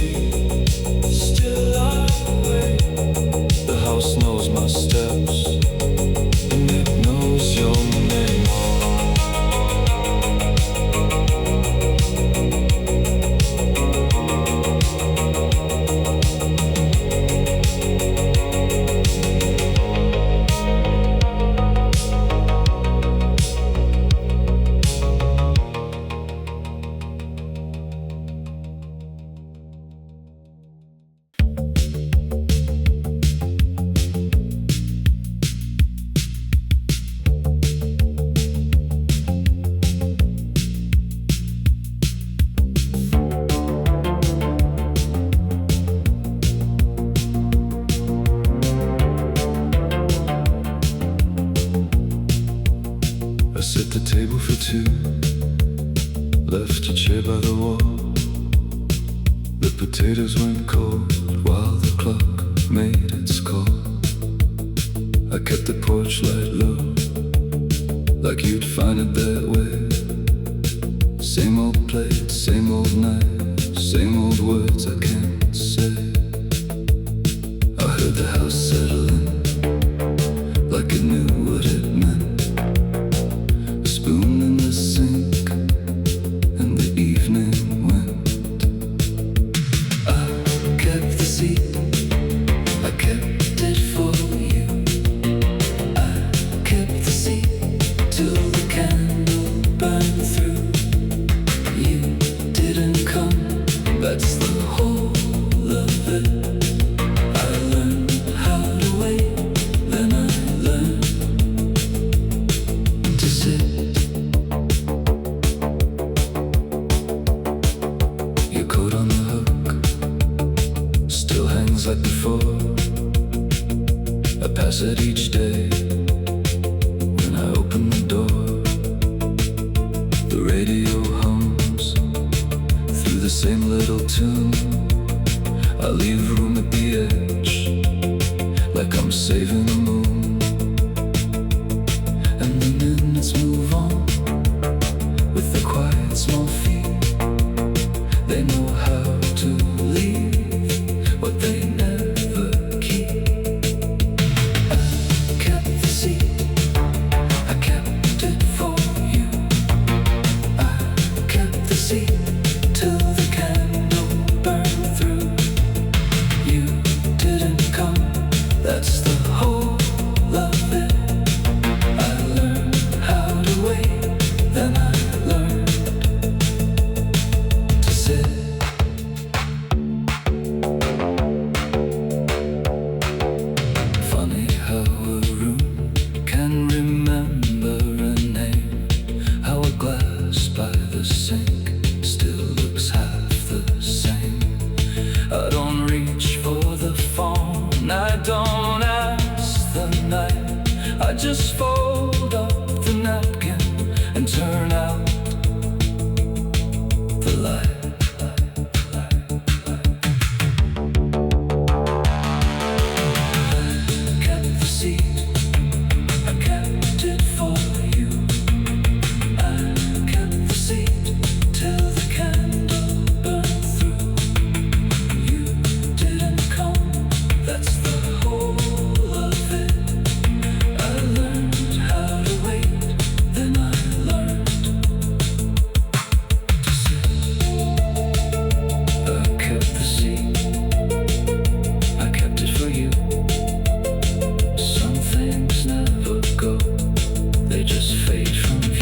left a chair by the wall. The potatoes went cold while the clock made its call. I kept the porch light low, like you'd find it that way. Same old plate, same old night, same old words I can't say. I heard the house settle in, like it knew what it meant. A spoon in the sink, and the evening went. I kept the seat, I kept it for you. I kept the seat till the candle burned through. You didn't come, that's the whole of it. I learned how to wait, then I learned to sit. Your coat on the hook still hangs like before. I pass it each day when I open the door. The radio hums through the same little tune. I leave room at the edge, like I'm saving the moon. And the minutes move on with the quiet small feet. They know how to leave what they never keep. I kept the seat, I kept it for you. I kept the seat till the candle burned through. You didn't come, that's the whole of it. I learned how to wait, then I learned to sit. Funny how a room can remember a name. How a glass by the sink still looks half the same. I don't reach for the phone, I don't ask the night. I just fold up the napkin and turn out the light. I kept the seat, I kept it for you. I kept the seat till the candle burned through. You didn't come, that's the whole of it. I learned how to wait, then I learned to sit. I kept the seat, I kept it for you. Some things never go, they just fade from view.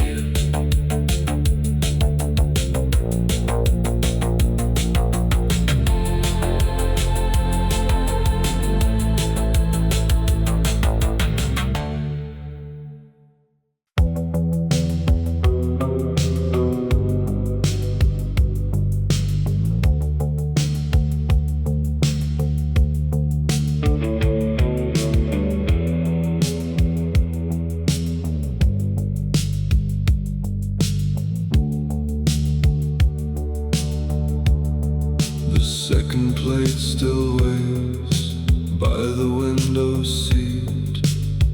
The second plate still waves by the window seat.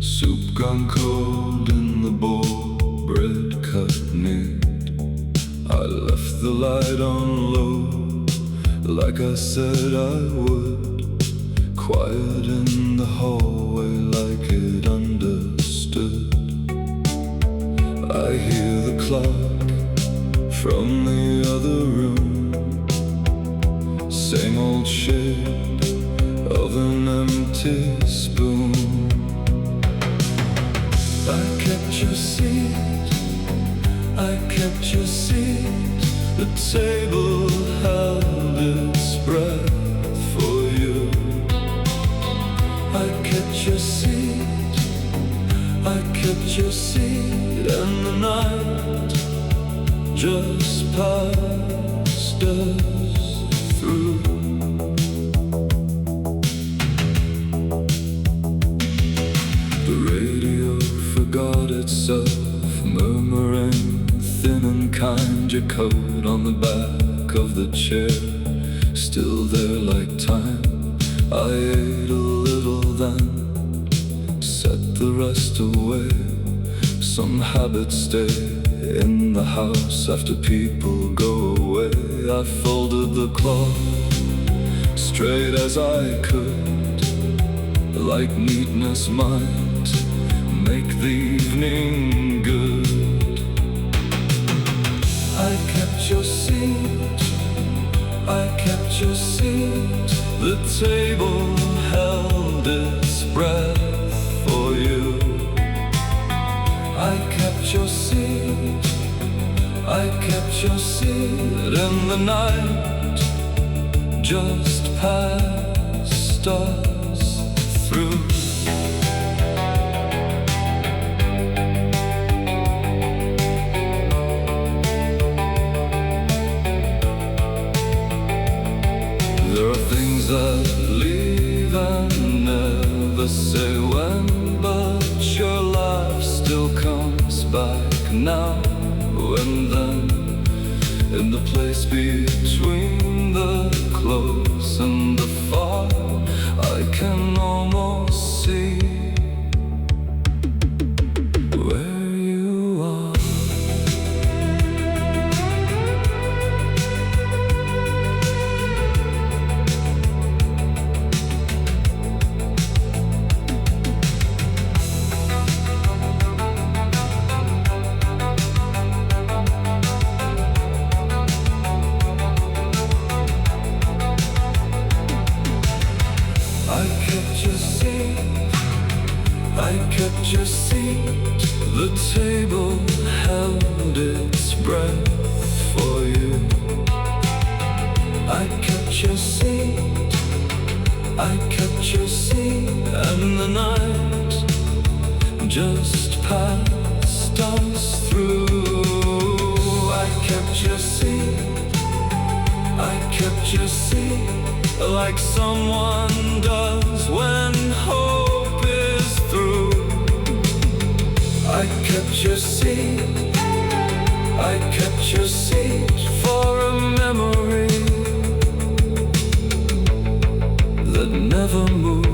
Soup gone cold in the bowl, bread cut neat. I left the light on low, like I said I would. Quiet in the hallway, like it understood. I hear the clock from the other room. Same old shape of an empty spoon. I kept your seat, I kept your seat. The table held its breath for you. I kept your seat, I kept your seat. And the night just passed us through. The radio forgot itself, murmuring thin and kind, your coat on the back of the chair, still there like time. I ate a little then, set the rest away. Some habits stay in the house after people go away. I folded the cloth straight as I could, like neatness might make the evening good. I kept your seat, I kept your seat. The table held its breath for you. I kept your seat, I kept your seat. And the night just passed us through. There are things that leave and never say when, but your life still comes back now and then. In the place between the close and the far, I can almost see where you are. I kept your seat, the table held its breath for you. I kept your seat, I kept your seat. And the night just passed us through. I kept your seat, I kept your seat, like someone does when hope is through. I kept your seat, I kept your seat for a memory that never moved.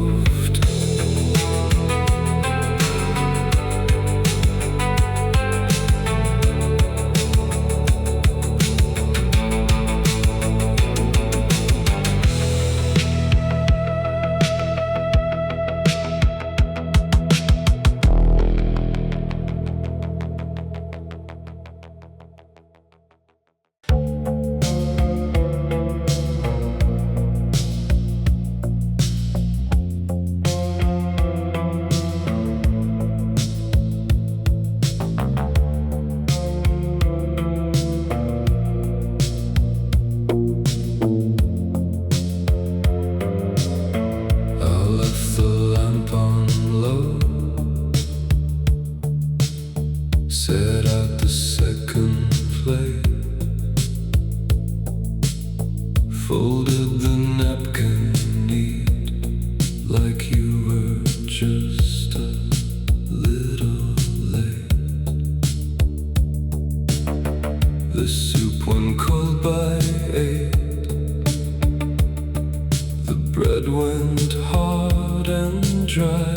Set out the second plate, folded the napkin neat, like you were just a little late. The soup went cold by 8, the bread went hard and dry.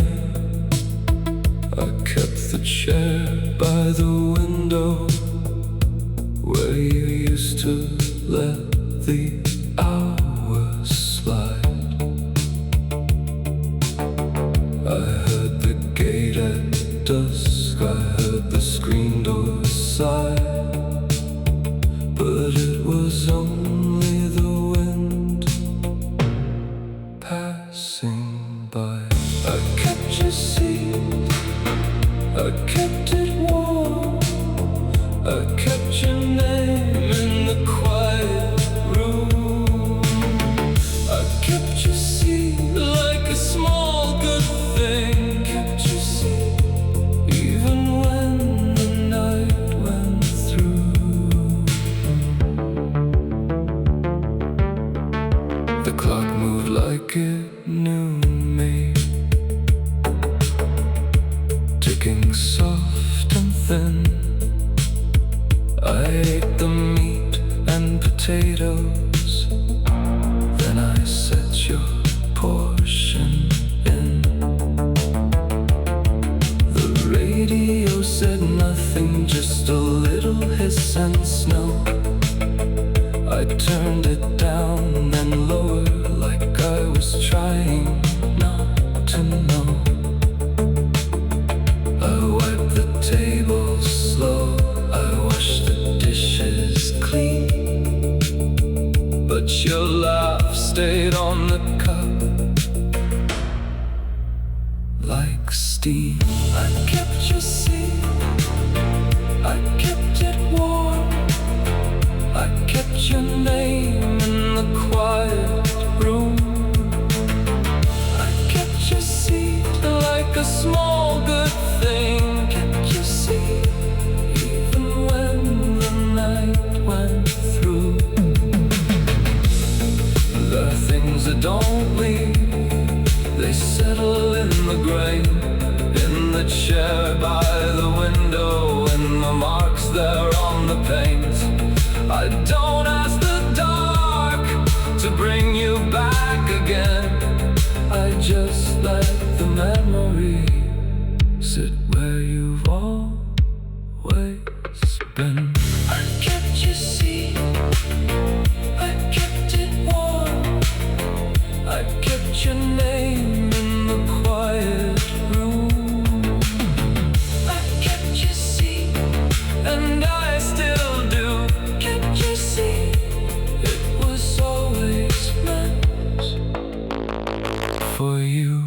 I kept the chair by the window where you used to let the hours slide. I heard the gate at dusk, I heard the screen door sigh, but it was only the wind passing by. I kept your seat, I kept it warm, I kept your name in the quiet room. I kept your seat like a small good thing, kept your seat even when the night went through. The clock moved like it knew me, ticking soft and thin. I ate potatoes. Then I set your portion in. The radio said nothing, just a little hiss and snow. I turned it down, then lower, like I was trying not to know. I wiped the table slow, I washed the dishes clean, but your laugh stayed on the cup like steam. I kept your seat, I kept it warm, I kept your name in the quiet room. I kept your seat like a small good thing. Kept your seat even when the night went through. There are things that don't leave, they settle in the grain, in the chair by the window, in the marks there on the paint. I don't ask the dark to bring you back again, I just let the memory sit where you've always been. I kept your seat, I kept it warm, I kept your name in the quiet room. I kept your seat, and I still do. Kept your seat, it was always meant for you.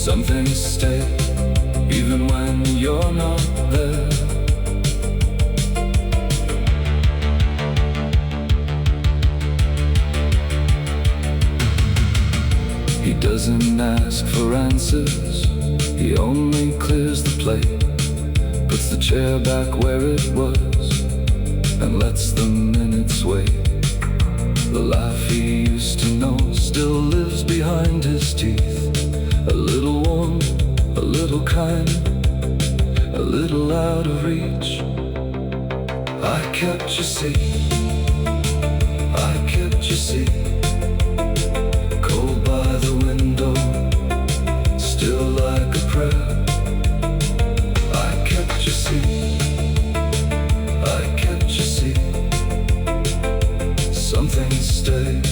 Some things stay even when you're not there. doesn't ask for answers, he only clears the plate, puts the chair back where it was, and lets the minutes wait. The laugh he used to know still lives behind his teeth. A little warm, a little kind, a little out of reach. I kept you seat, I kept you seat. Cold by the window, still like a prayer. I kept you seat, I kept you seat. Some things stay,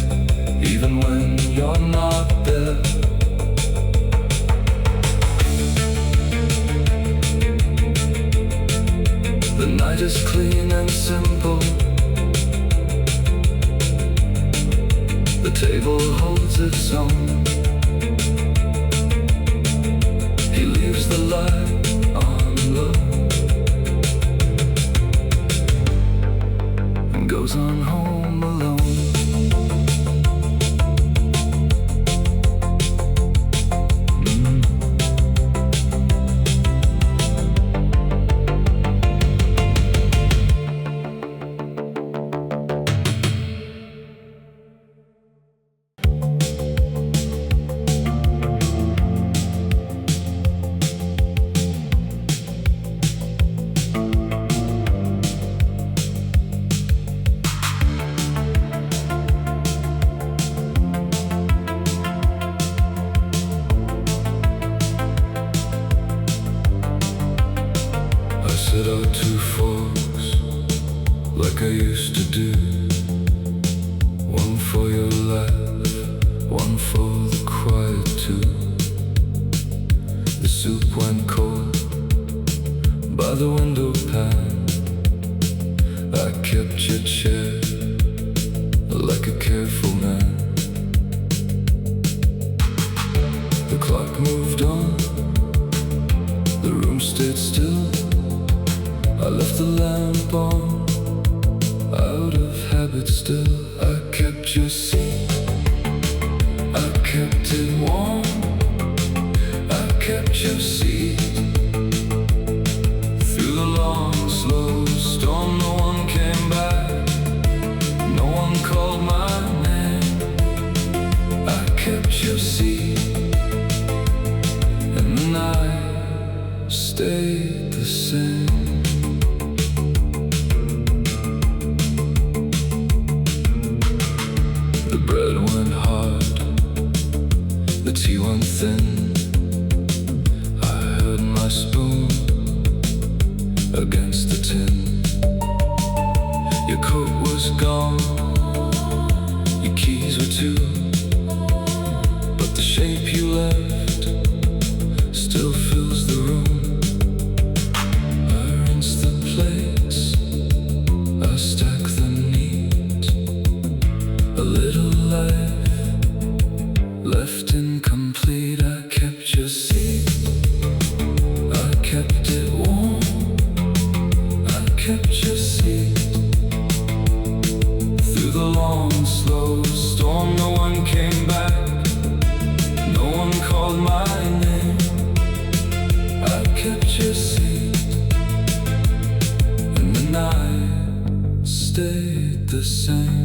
even when you're not there. The night is clean and simple. The table holds its own. He leaves the light on low and goes on home alone. Set out two forks like I used to do. One for your laugh, one for the quiet too. The soup went cold by the window pan. I kept your chair like a careful man. The clock moved on, the room stayed still. I left the lamp on, out of habit still. I kept your seat, I kept it warm. I kept your seat. Through the long, slow storm, no one came back, no one called my name. I kept your seat, and the night stayed the same. The tea went thin. I heard my spoon against the tin. Your coat was gone, your keys were too, but the shape you left still fills the room. I rinse the plates, I stack them neat. A little life left incomplete. I kept your seat, I kept it warm. I kept your seat. Through the long, slow storm, no one came back, no one called my name. I kept your seat, and the night stayed the same.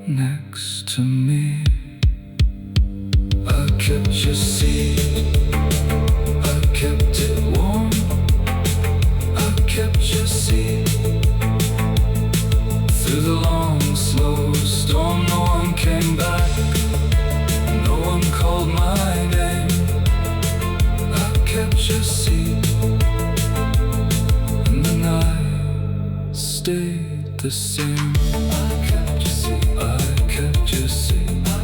Next to me, I kept your seat, I kept it warm. I kept your seat. Through the long, slow storm, no one came back, no one called my name. I kept your seat, and the night stayed the same. I kept your seat, I kept kept you safe.